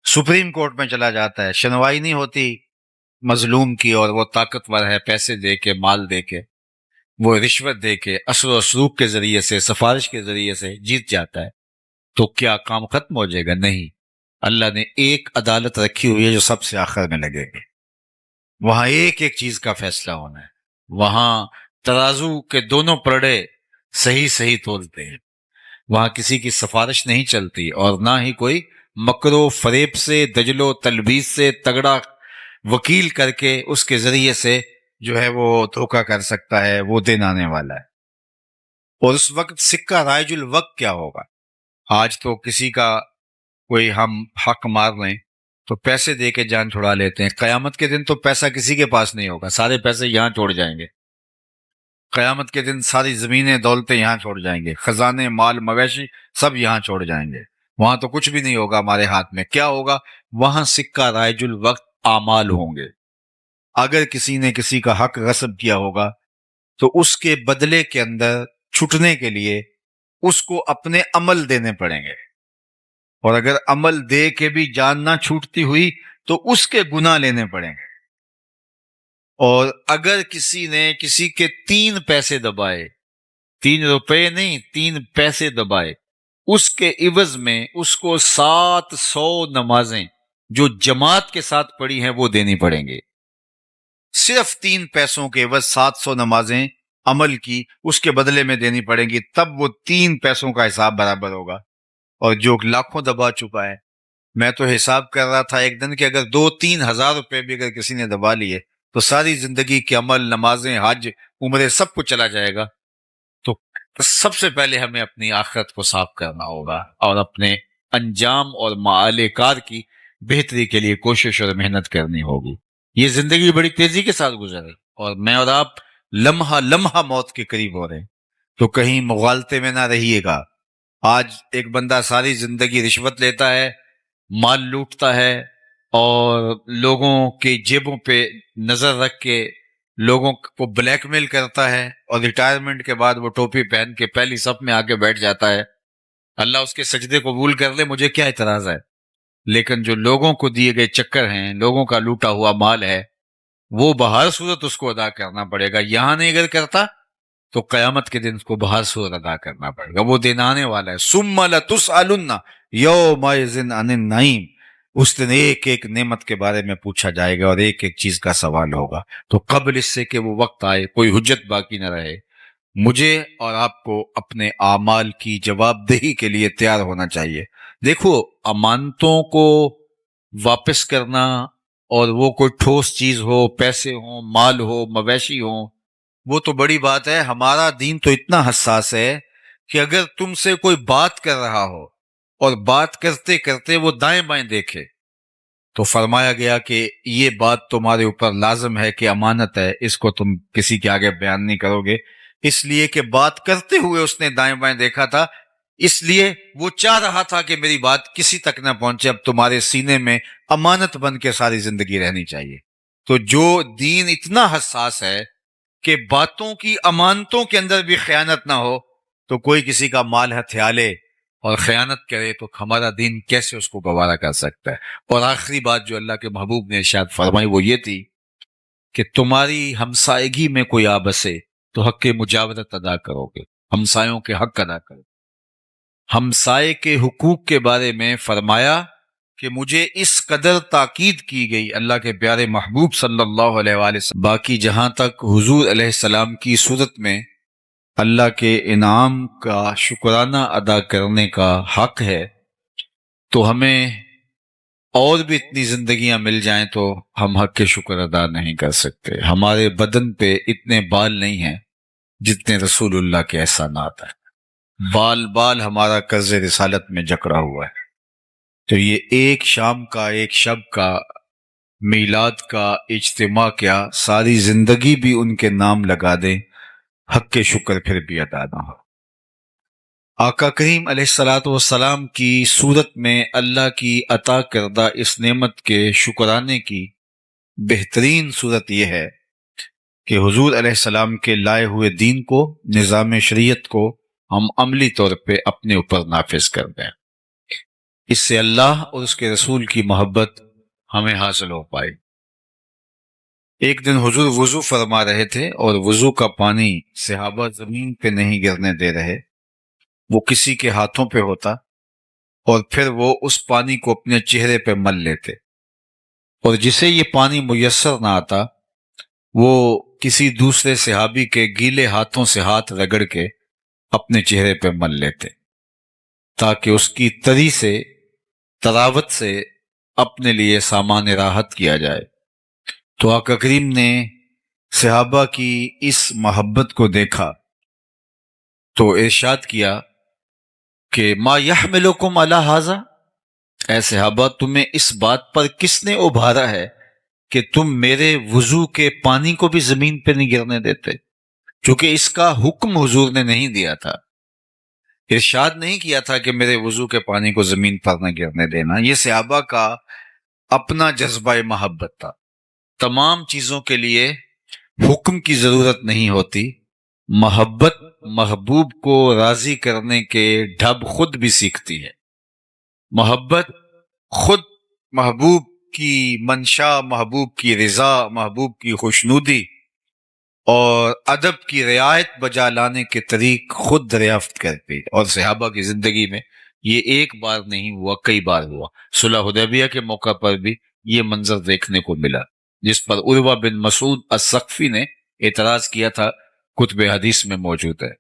سپریم کورٹ میں چلا جاتا ہے، سنوائی نہیں ہوتی مظلوم کی، اور وہ طاقتور ہے، پیسے دے کے، مال دے کے، وہ رشوت دے کے، اثر و سلوک کے ذریعے سے، سفارش کے ذریعے سے جیت جاتا ہے، تو کیا کام ختم ہو جائے گا؟ نہیں، اللہ نے ایک عدالت رکھی ہوئی ہے جو سب سے آخر میں لگے گی، وہاں ایک ایک چیز کا فیصلہ ہونا ہے، وہاں ترازو کے دونوں پلڑے صحیح تولتے ہیں، وہاں کسی کی سفارش نہیں چلتی، اور نہ ہی کوئی مکر و فریب سے، دجل و تلبیس سے تگڑا وکیل کر کے اس کے ذریعے سے جو ہے وہ دھوکہ کر سکتا ہے، وہ دن آنے والا ہے۔ اور اس وقت سکہ رائج الوقت کیا ہوگا؟ آج تو کسی کا کوئی ہم حق مار لیں تو پیسے دے کے جان چھڑا لیتے ہیں، قیامت کے دن تو پیسہ کسی کے پاس نہیں ہوگا، سارے پیسے یہاں چھوڑ جائیں گے، قیامت کے دن ساری زمینیں دولتیں یہاں چھوڑ جائیں گے، خزانے مال مویشی سب یہاں چھوڑ جائیں گے، وہاں تو کچھ بھی نہیں ہوگا ہمارے ہاتھ میں۔ کیا ہوگا وہاں؟ سکہ رائج الوقت اعمال ہوں گے۔ اگر کسی نے کسی کا حق غصب کیا ہوگا تو اس کے بدلے کے اندر چھٹنے کے لیے اس کو اپنے عمل دینے پڑیں گے، اور اگر عمل دے کے بھی جان نہ چھوٹتی ہوئی تو اس کے گناہ لینے پڑیں گے۔ اور اگر کسی نے کسی کے 3 پیسے دبائے، 3 روپے نہیں 3 پیسے دبائے، اس کے عوض میں اس کو 700 نمازیں جو جماعت کے ساتھ پڑھی ہیں وہ دینی پڑیں گے۔ صرف 3 پیسوں کے عوض 700 نمازیں عمل کی اس کے بدلے میں دینی پڑیں گی، تب وہ 3 پیسوں کا حساب برابر ہوگا۔ اور جو لاکھوں دبا چکا ہے، میں تو حساب کر رہا تھا ایک دن کہ اگر 2-3 ہزار روپے بھی اگر کسی نے دبا لیے تو ساری زندگی کے عمل، نمازیں، حج، عمرے سب کچھ چلا جائے گا۔ تو سب سے پہلے ہمیں اپنی آخرت کو صاف کرنا ہوگا اور اپنے انجام اور معال کار کی بہتری کے لیے کوشش اور محنت کرنی ہوگی۔ یہ زندگی بڑی تیزی کے ساتھ گزرے اور میں اور آپ لمحہ لمحہ موت کے قریب ہو رہے ہیں، تو کہیں مغالطے میں نہ رہیے گا۔ آج ایک بندہ ساری زندگی رشوت لیتا ہے، مال لوٹتا ہے اور لوگوں کی جیبوں پہ نظر رکھ کے لوگوں کو بلیک میل کرتا ہے، اور ریٹائرمنٹ کے بعد وہ ٹوپی پہن کے پہلی صف میں آ کے بیٹھ جاتا ہے۔ اللہ اس کے سجدے قبول کر لے، مجھے کیا اعتراض ہے؟ لیکن جو لوگوں کو دیے گئے چکر ہیں، لوگوں کا لوٹا ہوا مال ہے، وہ بہر صورت اس کو ادا کرنا پڑے گا۔ یہاں نہیں اگر کرتا تو قیامت کے دن اس کو بہر صورت ادا کرنا پڑے گا، وہ دن آنے والا ہے۔ ثم لتسألن یومئذ عن النعیم، اس دن ایک ایک نعمت کے بارے میں پوچھا جائے گا اور ایک ایک چیز کا سوال ہوگا۔ تو قبل اس سے کہ وہ وقت آئے، کوئی حجت باقی نہ رہے، مجھے اور آپ کو اپنے اعمال کی جواب دہی کے لیے تیار ہونا چاہیے۔ دیکھو، امانتوں کو واپس کرنا، اور وہ کوئی ٹھوس چیز ہو، پیسے ہوں، مال ہو، مویشی ہوں، وہ تو بڑی بات ہے۔ ہمارا دین تو اتنا حساس ہے کہ اگر تم سے کوئی بات کر رہا ہو اور بات کرتے کرتے وہ دائیں بائیں دیکھے تو فرمایا گیا کہ یہ بات تمہارے اوپر لازم ہے کہ امانت ہے، اس کو تم کسی کے آگے بیان نہیں کرو گے، اس لیے کہ بات کرتے ہوئے اس نے دائیں بائیں دیکھا تھا، اس لیے وہ چاہ رہا تھا کہ میری بات کسی تک نہ پہنچے۔ اب تمہارے سینے میں امانت بن کے ساری زندگی رہنی چاہیے۔ تو جو دین اتنا حساس ہے کہ باتوں کی، امانتوں کے اندر بھی خیانت نہ ہو، تو کوئی کسی کا مال ہتھیا لے اور خیانت کرے تو ہمارا دین کیسے اس کو گوارا کر سکتا ہے؟ اور آخری بات جو اللہ کے محبوب نے ارشاد فرمائی وہ یہ تھی کہ تمہاری ہمسائیگی میں کوئی آ بسے تو حق مجاورت ادا کرو گے، ہمسایوں کے حق ادا کرو۔ ہمسائے کے حقوق کے بارے میں فرمایا کہ مجھے اس قدر تاکید کی گئی اللہ کے پیارے محبوب صلی اللہ علیہ وآلہ وسلم، باقی جہاں تک حضور علیہ السلام کی صورت میں اللہ کے انعام کا شکرانہ ادا کرنے کا حق ہے، تو ہمیں اور بھی اتنی زندگیاں مل جائیں تو ہم حق کے شکر ادا نہیں کر سکتے۔ ہمارے بدن پہ اتنے بال نہیں ہیں جتنے رسول اللہ کے احسانات ہیں، بال بال ہمارا قرض رسالت میں جکڑا ہوا ہے۔ تو یہ ایک شام کا، ایک شب کا، میلاد کا اجتماع کیا، ساری زندگی بھی ان کے نام لگا دیں، حق کے شکر پھر بھی ادا نہ ہو۔ آقا کریم علیہ الصلوۃ والسلام کی صورت میں اللہ کی عطا کردہ اس نعمت کے شکرانے کی بہترین صورت یہ ہے کہ حضور علیہ السلام کے لائے ہوئے دین کو، نظام شریعت کو ہم عملی طور پہ اپنے اوپر نافذ کر دیں۔ اس سے اللہ اور اس کے رسول کی محبت ہمیں حاصل ہو پائے۔ ایک دن حضور وضو فرما رہے تھے اور وضو کا پانی صحابہ زمین پہ نہیں گرنے دے رہے، وہ کسی کے ہاتھوں پہ ہوتا اور پھر وہ اس پانی کو اپنے چہرے پہ مل لیتے، اور جسے یہ پانی میسر نہ آتا وہ کسی دوسرے صحابی کے گیلے ہاتھوں سے ہاتھ رگڑ کے اپنے چہرے پہ مل لیتے تاکہ اس کی تری سے، تراوت سے اپنے لیے سامان راحت کیا جائے۔ تو آقا کریم نے صحابہ کی اس محبت کو دیکھا تو ارشاد کیا کہ ما یحملکم علی ھذا، اے صحابہ تمہیں اس بات پر کس نے ابھارا ہے کہ تم میرے وضو کے پانی کو بھی زمین پہ نہیں گرنے دیتے؟ چونکہ اس کا حکم حضور نے نہیں دیا تھا، ارشاد نہیں کیا تھا کہ میرے وضو کے پانی کو زمین پر نہ گرنے دینا۔ یہ صحابہ کا اپنا جذبہ محبت تھا۔ تمام چیزوں کے لیے حکم کی ضرورت نہیں ہوتی، محبت محبوب کو راضی کرنے کے ڈھب خود بھی سیکھتی ہے۔ محبت خود محبوب کی منشا، محبوب کی رضا، محبوب کی خوشنودی اور ادب کی رعایت بجا لانے کے طریق خود دریافت کرتی۔ اور صحابہ کی زندگی میں یہ ایک بار نہیں ہوا، کئی بار ہوا۔ صلح حدیبیہ کے موقع پر بھی یہ منظر دیکھنے کو ملا، جس پر عروہ بن مسعود الثقفی نے اعتراض کیا تھا، کتب حدیث میں موجود ہے۔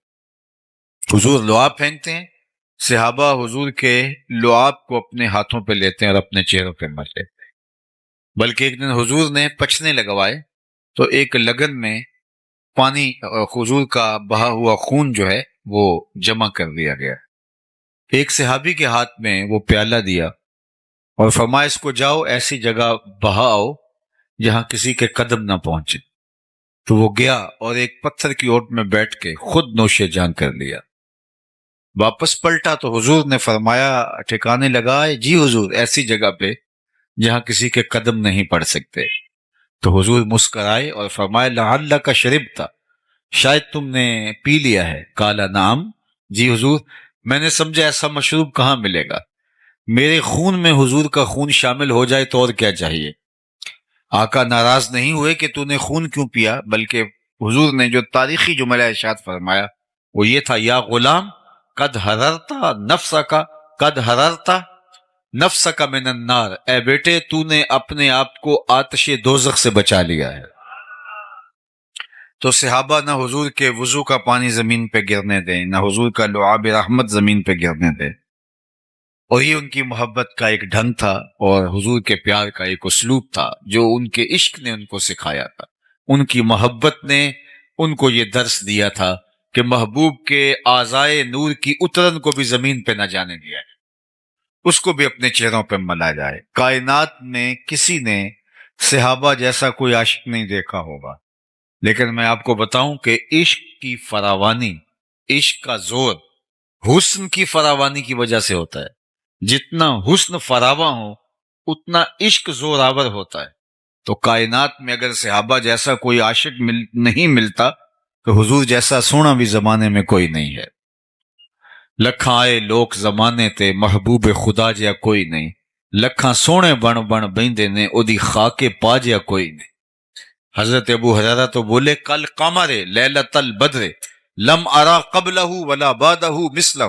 حضور لعاب پھینکتے ہیں، صحابہ حضور کے لعاب کو اپنے ہاتھوں پہ لیتے ہیں اور اپنے چہروں پہ مل لیتے ہیں۔ بلکہ ایک دن حضور نے پچھنے لگوائے تو ایک لگن میں پانی، حضور کا بہا ہوا خون جو ہے وہ جمع کر دیا گیا۔ ایک صحابی کے ہاتھ میں وہ پیالہ دیا اور فرمایا اس کو جاؤ ایسی جگہ بہاؤ جہاں کسی کے قدم نہ پہنچے۔ تو وہ گیا اور ایک پتھر کی اوٹ میں بیٹھ کے خود نوش جان کر لیا۔ واپس پلٹا تو حضور نے فرمایا، ٹھکانے لگائے؟ جی حضور، ایسی جگہ پہ جہاں کسی کے قدم نہیں پڑ سکتے۔ تو حضور مسکرائے اور فرمایا لعلک شربت، شاید تم نے پی لیا ہے۔ قال نعم، جی حضور، میں نے سمجھا ایسا مشروب کہاں ملے گا، میرے خون میں حضور کا خون شامل ہو جائے تو اور کیا چاہیے۔ آقا ناراض نہیں ہوئے کہ تو نے خون کیوں پیا، بلکہ حضور نے جو تاریخی جملہ ارشاد فرمایا وہ یہ تھا، یا غلام قد حررتا نفسک، قد حررتا نفسک من النار، اے بیٹے تو نے اپنے آپ کو آتش دوزخ سے بچا لیا ہے۔ تو صحابہ نہ حضور کے وضو کا پانی زمین پہ گرنے دیں، نہ حضور کا لعاب رحمت زمین پہ گرنے دیں، اور یہ ان کی محبت کا ایک ڈھنگ تھا اور حضور کے پیار کا ایک اسلوب تھا جو ان کے عشق نے ان کو سکھایا تھا۔ ان کی محبت نے ان کو یہ درس دیا تھا کہ محبوب کے اعضائے نور کی اترن کو بھی زمین پہ نہ جانے دیا ہے، اس کو بھی اپنے چہروں پہ ملا جائے۔ کائنات میں کسی نے صحابہ جیسا کوئی عاشق نہیں دیکھا ہوگا، لیکن میں آپ کو بتاؤں کہ عشق کی فراوانی، عشق کا زور حسن کی فراوانی کی وجہ سے ہوتا ہے۔ جتنا حسن فراواں ہو اتنا عشق زور آور ہوتا ہے۔ تو کائنات میں اگر صحابہ جیسا کوئی عاشق نہیں ملتا تو حضور جیسا سونا بھی زمانے میں کوئی نہیں ہے۔ لکھاں آئے لوک زمانے تے محبوب خدا جیا کوئی نہیں، لکھاں سونے بن بن بیندے نے او دی خاکے پا جیا کوئی نہیں۔ حضرت ابو ہریرہ تو بولے کل قمر لیلۃ البدر لم ارا قبلہ ولا بعدہ مثلہ،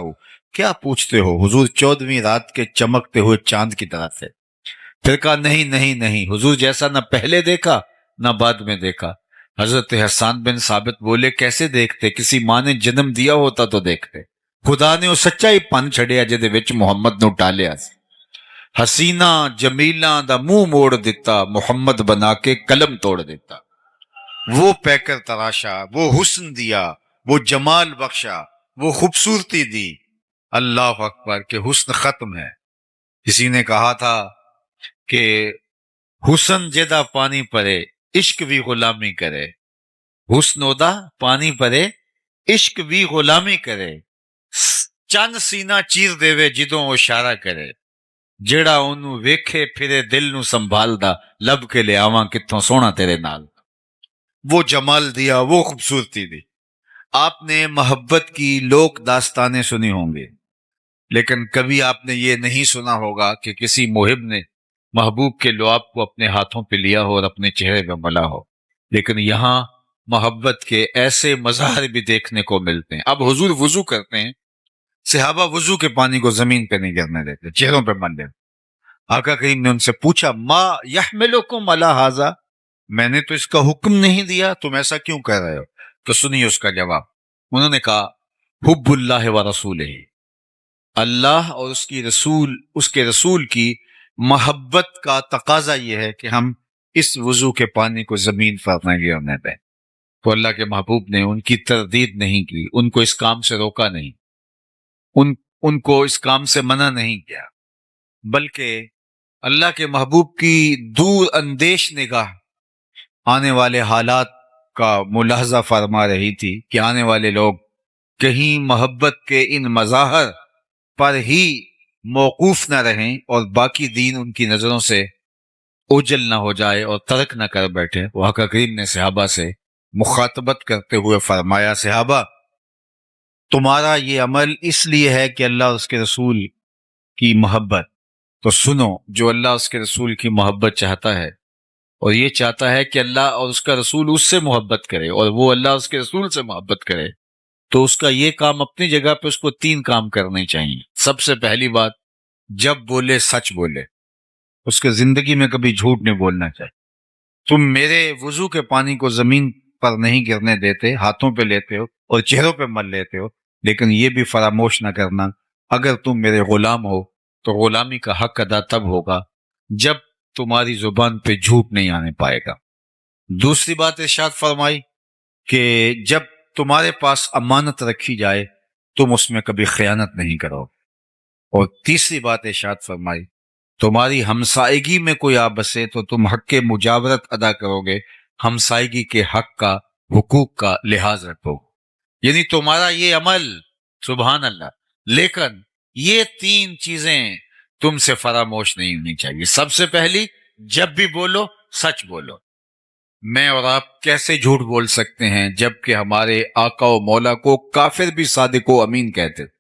کیا پوچھتے ہو، حضور 14ویں رات کے چمکتے ہوئے چاند کی طرح تھے۔ پھر کہا نہیں نہیں نہیں، حضور جیسا نہ پہلے دیکھا نہ بعد میں دیکھا۔ حضرت حسان بن ثابت بولے کیسے دیکھتے، کسی ماں نے جنم دیا ہوتا تو دیکھتے۔ خدا نے وہ سچائی پن چھڑیا جدے وچ محمد نو ٹالیا سی۔ حسینہ جمیلاں دا منہ موڑ دیتا، محمد بنا کے قلم توڑ دیتا۔ وہ پیکر تراشا، وہ حسن دیا، وہ جمال بخشا، وہ خوبصورتی دی۔ اللہ اکبر کہ حسن ختم ہے۔ کسی نے کہا تھا کہ حسن جدا پانی پرے عشق بھی غلامی کرے، حسن ادا پانی پرے عشق بھی غلامی کرے، چند سینہ چیر دے جدوں اشارہ کرے، جڑا انہوں ویکھے پھرے دل نو سنبھالدا، لب کے لے آواں کتھوں سونا تیرے نال۔ وہ جمال دیا، وہ خوبصورتی دی۔ آپ نے محبت کی لوک داستانیں سنی ہوں گی، لیکن کبھی آپ نے یہ نہیں سنا ہوگا کہ کسی محب نے محبوب کے لعاب کو اپنے ہاتھوں پہ لیا ہو اور اپنے چہرے پہ ملا ہو۔ لیکن یہاں محبت کے ایسے مظاہر بھی دیکھنے کو ملتے ہیں۔ اب حضور وضو کرتے ہیں، صحابہ وضو کے پانی کو زمین پہ نہیں گرنے دیتے، چہروں پہ مل دیتے۔ آقا کریم نے ان سے پوچھا ما یحملکم علی ھذا، میں نے تو اس کا حکم نہیں دیا، تم ایسا کیوں کر رہے ہو؟ تو سنیے اس کا جواب۔ انہوں نے کہا حب اللہ و رسولہ، اللہ اور اس کے رسول کی محبت کا تقاضا یہ ہے کہ ہم اس وضو کے پانی کو زمین پر نہ گرنے دیں۔ تو اللہ کے محبوب نے ان کی تردید نہیں کی، ان کو اس کام سے روکا نہیں، ان کو اس کام سے منع نہیں کیا، بلکہ اللہ کے محبوب کی دور اندیش نگاہ آنے والے حالات کا ملاحظہ فرما رہی تھی کہ آنے والے لوگ کہیں محبت کے ان مظاہر پر ہی موقوف نہ رہیں اور باقی دین ان کی نظروں سے اوجل نہ ہو جائے اور ترک نہ کر بیٹھے۔ وہ حق کریم نے صحابہ سے مخاطبت کرتے ہوئے فرمایا، صحابہ تمہارا یہ عمل اس لیے ہے کہ اللہ اور اس کے رسول کی محبت، تو سنو جو اللہ اور اس کے رسول کی محبت چاہتا ہے اور یہ چاہتا ہے کہ اللہ اور اس کا رسول اس سے محبت کرے اور وہ اللہ اور اس کے رسول سے محبت کرے، تو اس کا یہ کام اپنی جگہ پہ اس کو 3 کام کرنے چاہیے۔ سب سے پہلی بات، جب بولے سچ بولے، اس کے زندگی میں کبھی جھوٹ نہیں بولنا چاہیے۔ تم میرے وضو کے پانی کو زمین پر نہیں گرنے دیتے، ہاتھوں پہ لیتے ہو اور چہروں پہ مل لیتے ہو، لیکن یہ بھی فراموش نہ کرنا اگر تم میرے غلام ہو تو غلامی کا حق ادا تب ہوگا جب تمہاری زبان پہ جھوٹ نہیں آنے پائے گا۔ دوسری بات ارشاد فرمائی کہ جب تمہارے پاس امانت رکھی جائے تم اس میں کبھی خیانت نہیں کرو۔ اور تیسری بات ارشاد فرمائی، تمہاری ہمسائیگی میں کوئی آ بسے تو تم حق کے مجاورت ادا کرو گے، ہمسائیگی کے حق کا، حقوق کا لحاظ رکھو۔ یعنی تمہارا یہ عمل، سبحان اللہ، لیکن یہ 3 چیزیں تم سے فراموش نہیں ہونی چاہیے۔ سب سے پہلی، جب بھی بولو سچ بولو۔ میں اور آپ کیسے جھوٹ بول سکتے ہیں جبکہ ہمارے آقا و مولا کو کافر بھی صادق و امین کہتے تھے؟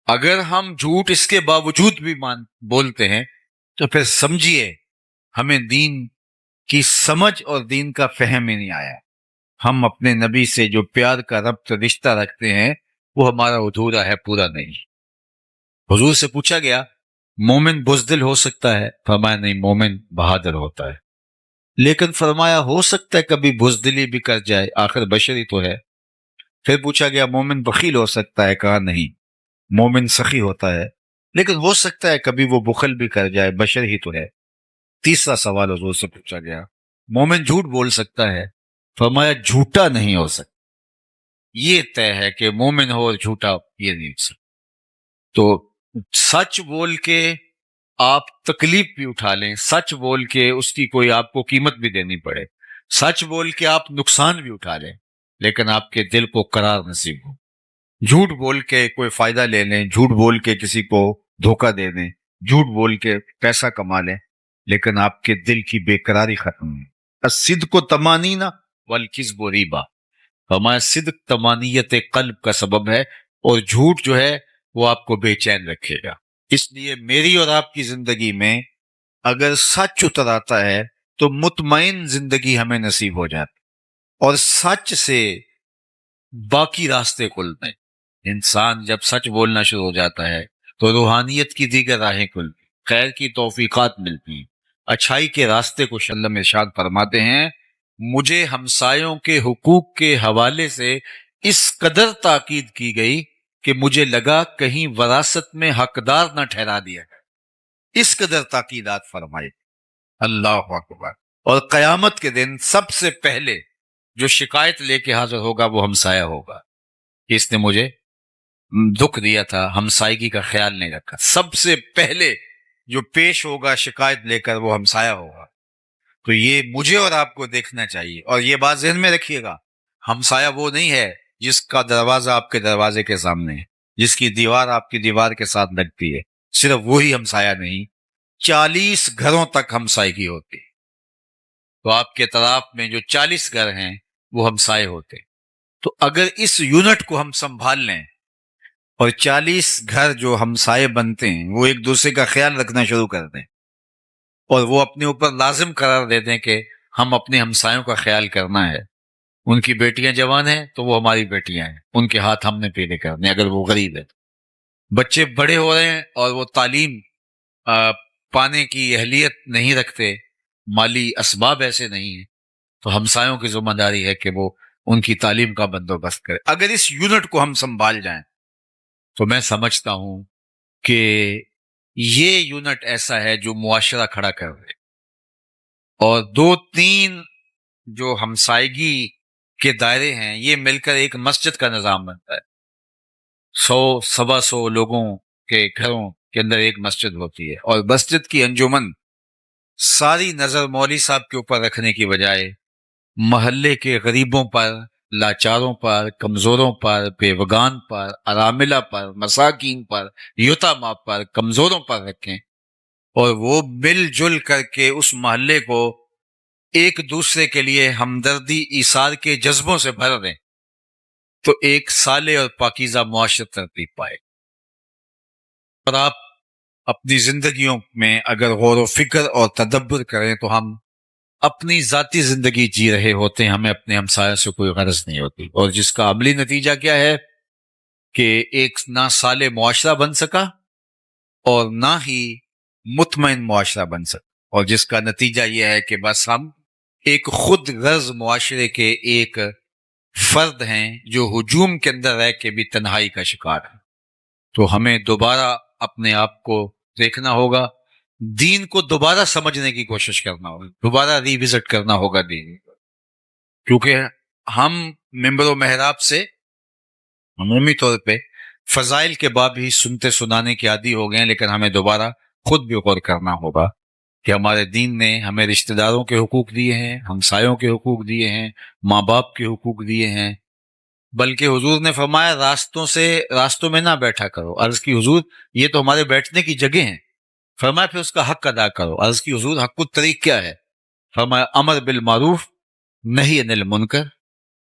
اگر ہم جھوٹ اس کے باوجود بھی بولتے ہیں تو پھر سمجھیے ہمیں دین کی سمجھ اور دین کا فہم ہی نہیں آیا۔ ہم اپنے نبی سے جو پیار کا ربط رشتہ رکھتے ہیں وہ ہمارا ادھورا ہے، پورا نہیں۔ حضور سے پوچھا گیا مومن بزدل ہو سکتا ہے؟ فرمایا نہیں، مومن بہادر ہوتا ہے۔ لیکن فرمایا ہو سکتا ہے کبھی بزدلی بھی کر جائے، آخر بشر ہی تو ہے۔ پھر پوچھا گیا مومن بخیل ہو سکتا ہے؟ کہا نہیں، مومن سخی ہوتا ہے، لیکن ہو سکتا ہے کبھی وہ بخل بھی کر جائے، بشر ہی تو ہے۔ تیسرا سوال حضور سے پوچھا گیا مومن جھوٹ بول سکتا ہے؟ فرمایا جھوٹا نہیں ہو سکتا، یہ طے ہے کہ مومن ہو اور جھوٹا یہ نہیں ہو سکتا۔ تو سچ بول کے آپ تکلیف بھی اٹھا لیں، سچ بول کے اس کی کوئی آپ کو قیمت بھی دینی پڑے، سچ بول کے آپ نقصان بھی اٹھا لیں، لیکن آپ کے دل کو قرار نصیب ہو۔ جھوٹ بول کے کوئی فائدہ لے لیں، جھوٹ بول کے کسی کو دھوکہ دے دیں، جھوٹ بول کے پیسہ کما لیں، لیکن آپ کے دل کی بے قراری ختم ہے۔ الصدق طمانینہ والکذب ریبہ، ہمارا صدق طمانیت قلب کا سبب ہے، اور جھوٹ جو ہے وہ آپ کو بے چین رکھے گا۔ اس لیے میری اور آپ کی زندگی میں اگر سچ اتر آتا ہے تو مطمئن زندگی ہمیں نصیب ہو جاتی، اور سچ سے باقی راستے کھلتے ہیں۔ انسان جب سچ بولنا شروع ہو جاتا ہے تو روحانیت کی دیگر راہیں کھلتی، خیر کی توفیقات ملتی ہیں، اچھائی کے راستے کو شلم ارشاد فرماتے ہیں مجھے ہمسایوں کے حقوق کے حوالے سے اس قدر تاکید کی گئی کہ مجھے لگا کہیں وراثت میں حقدار نہ ٹھہرا دیا گیا، اس قدر تاکیدات فرمائی۔ اللہ اکبر۔ اور قیامت کے دن سب سے پہلے جو شکایت لے کے حاضر ہوگا وہ ہمسایہ ہوگا کہ اس نے مجھے دکھ دیا تھا، ہمسائیگی کا خیال نہیں رکھا۔ سب سے پہلے جو پیش ہوگا شکایت لے کر وہ ہمسایہ ہوگا۔ تو یہ مجھے اور آپ کو دیکھنا چاہیے، اور یہ بات ذہن میں رکھیے گا، ہمسایہ وہ نہیں ہے جس کا دروازہ آپ کے دروازے کے سامنے ہے، جس کی دیوار آپ کی دیوار کے ساتھ لگتی ہے، صرف وہی ہمسایہ نہیں، 40 گھروں تک ہمسائیگی ہوتی ہے۔ تو آپ کے طرف میں جو 40 گھر ہیں وہ ہمسائے ہوتے ہیں۔ تو اگر اس یونٹ کو ہم سنبھال لیں اور 40 گھر جو ہمسائے بنتے ہیں وہ ایک دوسرے کا خیال رکھنا شروع کر دیں، اور وہ اپنے اوپر لازم قرار دے دیں کہ ہم اپنے ہمسایوں کا خیال کرنا ہے، ان کی بیٹیاں جوان ہیں تو وہ ہماری بیٹیاں ہیں، ان کے ہاتھ ہم نے پیلے کرنے، اگر وہ غریب ہے۔ بچے بڑے ہو رہے ہیں اور وہ تعلیم پانے کی اہلیت نہیں رکھتے، مالی اسباب ایسے نہیں ہیں، تو ہمسایوں کی ذمہ داری ہے کہ وہ ان کی تعلیم کا بندوبست کرے۔ اگر اس یونٹ کو ہم سنبھال جائیں تو میں سمجھتا ہوں کہ یہ یونٹ ایسا ہے جو معاشرہ کھڑا کر دے، اور 2-3 جو ہمسائیگی کے دائرے ہیں یہ مل کر ایک مسجد کا نظام بنتا ہے. 100-125 لوگوں کے گھروں کے اندر ایک مسجد ہوتی ہے، اور مسجد کی انجمن ساری نظر مولوی صاحب کے اوپر رکھنے کی بجائے محلے کے غریبوں پر، لاچاروں پر، کمزوروں پر، بیوگان پر، اراملہ پر، مساکین پر، یتامہ پر، کمزوروں پر رکھیں، اور وہ مل جل کر کے اس محلے کو ایک دوسرے کے لیے ہمدردی ایثار کے جذبوں سے بھر دیں، تو ایک صالح اور پاکیزہ معاشرت ترتیب پائے. اور آپ اپنی زندگیوں میں اگر غور و فکر اور تدبر کریں تو ہم اپنی ذاتی زندگی جی رہے ہوتے ہیں، ہمیں اپنے ہمسایوں سے کوئی غرض نہیں ہوتی، اور جس کا عملی نتیجہ کیا ہے کہ ایک نہ صالح معاشرہ بن سکا اور نہ ہی مطمئن معاشرہ بن سکا، اور جس کا نتیجہ یہ ہے کہ بس ہم ایک خود غرض معاشرے کے ایک فرد ہیں جو ہجوم کے اندر رہ کے بھی تنہائی کا شکار ہے. تو ہمیں دوبارہ اپنے آپ کو دیکھنا ہوگا، دین کو دوبارہ سمجھنے کی کوشش کرنا ہوگا، دوبارہ ری وزٹ کرنا ہوگا دین، کیونکہ ہم ممبر و محراب سے عمومی طور پہ فضائل کے باب ہی سنتے سنانے کے عادی ہو گئے ہیں، لیکن ہمیں دوبارہ خود بھی غور کرنا ہوگا کہ ہمارے دین نے ہمیں رشتہ داروں کے حقوق دیے ہیں، ہمسایوں کے حقوق دیے ہیں، ماں باپ کے حقوق دیے ہیں، بلکہ حضور نے فرمایا راستوں میں نہ بیٹھا کرو. عرض کی حضور یہ تو ہمارے بیٹھنے کی جگہ ہیں. فرمایا پھر اس کا حق ادا کرو. عرض کی حضور حق الطریق کیا ہے؟ فرمایا امر بالمعروف نہی عن المنکر،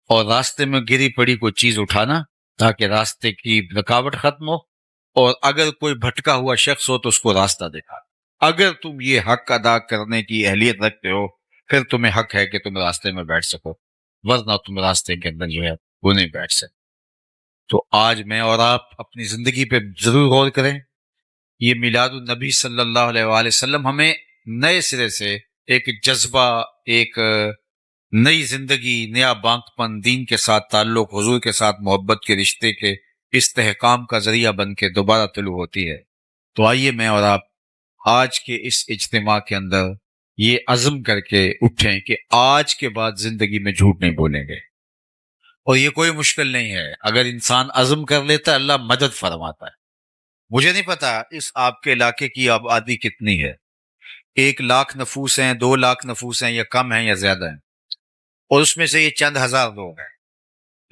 اور راستے میں گری پڑی کوئی چیز اٹھانا تاکہ راستے کی رکاوٹ ختم ہو، اور اگر کوئی بھٹکا ہوا شخص ہو تو اس کو راستہ دکھا. اگر تم یہ حق ادا کرنے کی اہلیت رکھتے ہو پھر تمہیں حق ہے کہ تم راستے میں بیٹھ سکو، ورنہ تم راستے کے اندر جو ہے وہ نہیں بیٹھ سکتے. تو آج میں اور آپ اپنی زندگی پہ ضرور غور کریں. یہ میلاد النبی صلی اللہ علیہ وآلہ وسلم ہمیں نئے سرے سے ایک جذبہ، ایک نئی زندگی، نیا بانک پن، دین کے ساتھ تعلق، حضور کے ساتھ محبت کے رشتے کے استحکام کا ذریعہ بن کے دوبارہ طلوع ہوتی ہے. تو آئیے میں اور آپ آج کے اس اجتماع کے اندر یہ عزم کر کے اٹھیں کہ آج کے بعد زندگی میں جھوٹ نہیں بولیں گے. اور یہ کوئی مشکل نہیں ہے، اگر انسان عزم کر لیتا ہے اللہ مدد فرماتا ہے. مجھے نہیں پتا اس آپ کے علاقے کی آبادی کتنی ہے، 1,00,000 نفوس ہیں، 2,00,000 نفوس ہیں، یا کم ہیں یا زیادہ ہیں، اور اس میں سے یہ چند ہزار لوگ ہیں.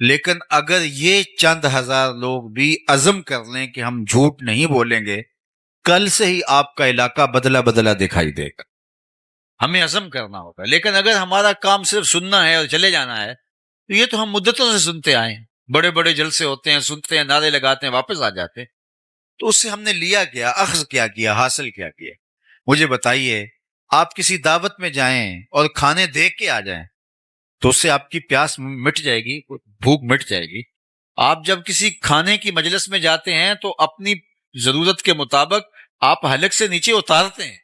لیکن اگر یہ چند ہزار لوگ بھی عزم کر لیں کہ ہم جھوٹ نہیں بولیں گے، کل سے ہی آپ کا علاقہ بدلا بدلا دکھائی دے گا. ہمیں عزم کرنا ہوگا. لیکن اگر ہمارا کام صرف سننا ہے اور چلے جانا ہے تو یہ تو ہم مدتوں سے سنتے آئے ہیں، بڑے بڑے جلسے ہوتے ہیں، سنتے ہیں، نعرے لگاتے ہیں، واپس آ جاتے ہیں. تو اس سے ہم نے لیا کیا، اخذ کیا کیا، حاصل کیا کیا؟ مجھے بتائیے، آپ کسی دعوت میں جائیں اور کھانے دیکھ کے آ جائیں تو اس سے آپ کی پیاس مٹ جائے گی، بھوک مٹ جائے گی. آپ جب کسی کھانے کی مجلس میں جاتے ہیں تو اپنی ضرورت کے مطابق آپ حلق سے نیچے اتارتے ہیں.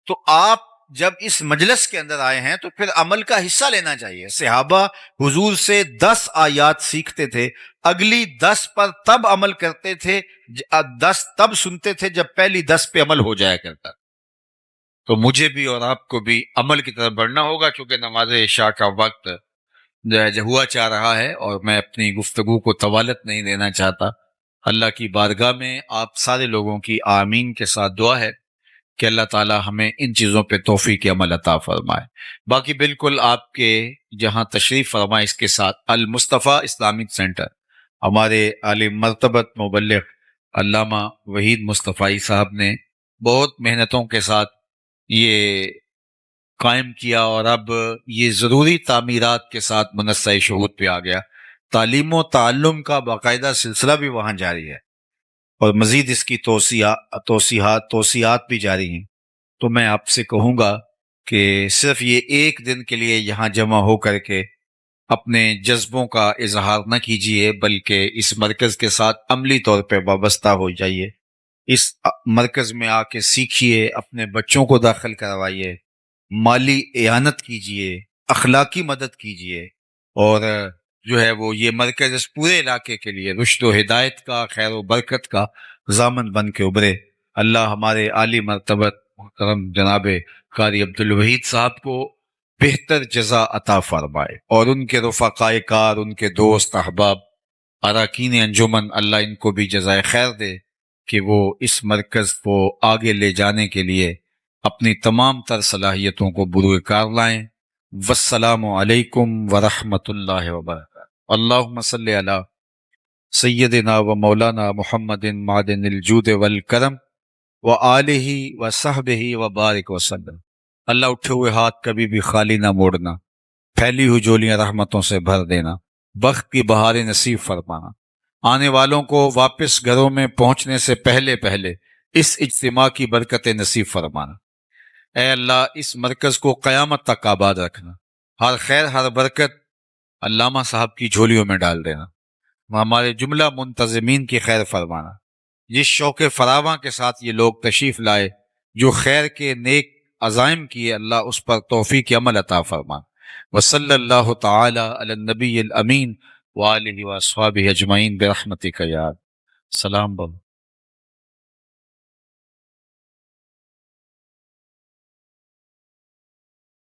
تو آپ جب اس مجلس کے اندر آئے ہیں تو پھر عمل کا حصہ لینا چاہیے. صحابہ حضور سے 10 آیات سیکھتے تھے، اگلی 10 پر تب عمل کرتے تھے، 10 تب سنتے تھے جب پہلی 10 پہ عمل ہو جایا کرتا. تو مجھے بھی اور آپ کو بھی عمل کی طرف بڑھنا ہوگا، کیونکہ نماز عشاء کا وقت ہوا چاہ رہا ہے اور میں اپنی گفتگو کو طوالت نہیں دینا چاہتا. اللہ کی بارگاہ میں آپ سارے لوگوں کی آمین کے ساتھ دعا ہے کہ اللہ تعالی ہمیں ان چیزوں پہ توفیق عمل عطا فرمائے. باقی بالکل آپ کے جہاں تشریف فرمائے اس کے ساتھ المصطفیٰ اسلامک سینٹر، ہمارے عالم مرتبت مبلغ علامہ وحید مصطفی صاحب نے بہت محنتوں کے ساتھ یہ قائم کیا، اور اب یہ ضروری تعمیرات کے ساتھ منصہ شہود پہ آ گیا. تعلیم و تعلم کا باقاعدہ سلسلہ بھی وہاں جاری ہے، اور مزید اس کی توسیعات بھی جاری ہیں. تو میں آپ سے کہوں گا کہ صرف یہ ایک دن کے لیے یہاں جمع ہو کر کے اپنے جذبوں کا اظہار نہ کیجیے، بلکہ اس مرکز کے ساتھ عملی طور پہ وابستہ ہو جائیے. اس مرکز میں آ کے سیکھیے، اپنے بچوں کو داخل کروائیے، مالی اعانت کیجیے، اخلاقی مدد کیجیے، اور جو ہے وہ یہ مرکز اس پورے علاقے کے لیے رشد و ہدایت کا، خیر و برکت کا ضامن بن کے ابھرے. اللہ ہمارے عالی مرتبت محترم جناب قاری عبدالوحید صاحب کو بہتر جزا عطا فرمائے، اور ان کے رفقائے کار، ان کے دوست احباب، اراکین انجمن، اللہ ان کو بھی جزائے خیر دے کہ وہ اس مرکز کو آگے لے جانے کے لیے اپنی تمام تر صلاحیتوں کو بروئے کار لائیں۔ والسلام علیکم ورحمۃ اللہ وبرکاتہ۔ اللہم صلی علی سیدنا و مولانا محمد معدن الجود والکرم وآلہ وصحبہ وبارک وسلم۔ اللہ اٹھے ہوئے ہاتھ کبھی بھی خالی نہ موڑنا، پھیلی ہوئی جولیاں رحمتوں سے بھر دینا، بخت کی بہاریں نصیب فرمانا، آنے والوں کو واپس گھروں میں پہنچنے سے پہلے پہلے اس اجتماع کی برکت نصیب فرمانا۔ اے اللہ اس مرکز کو قیامت تک آباد رکھنا، ہر خیر ہر برکت علامہ صاحب کی جھولیوں میں ڈال دینا، ہمارے جملہ منتظمین کی خیر فرمانا۔ جس شوق فراواں کے ساتھ یہ لوگ تشریف لائے، جو خیر کے نیک عزائم کیے، اللہ اس پر توفیق عمل عطا فرما۔ وصلی اللہ تعالی علی النبی الامین وآلہ واصحابہ اجمعین برحمتک یا سلام بم۔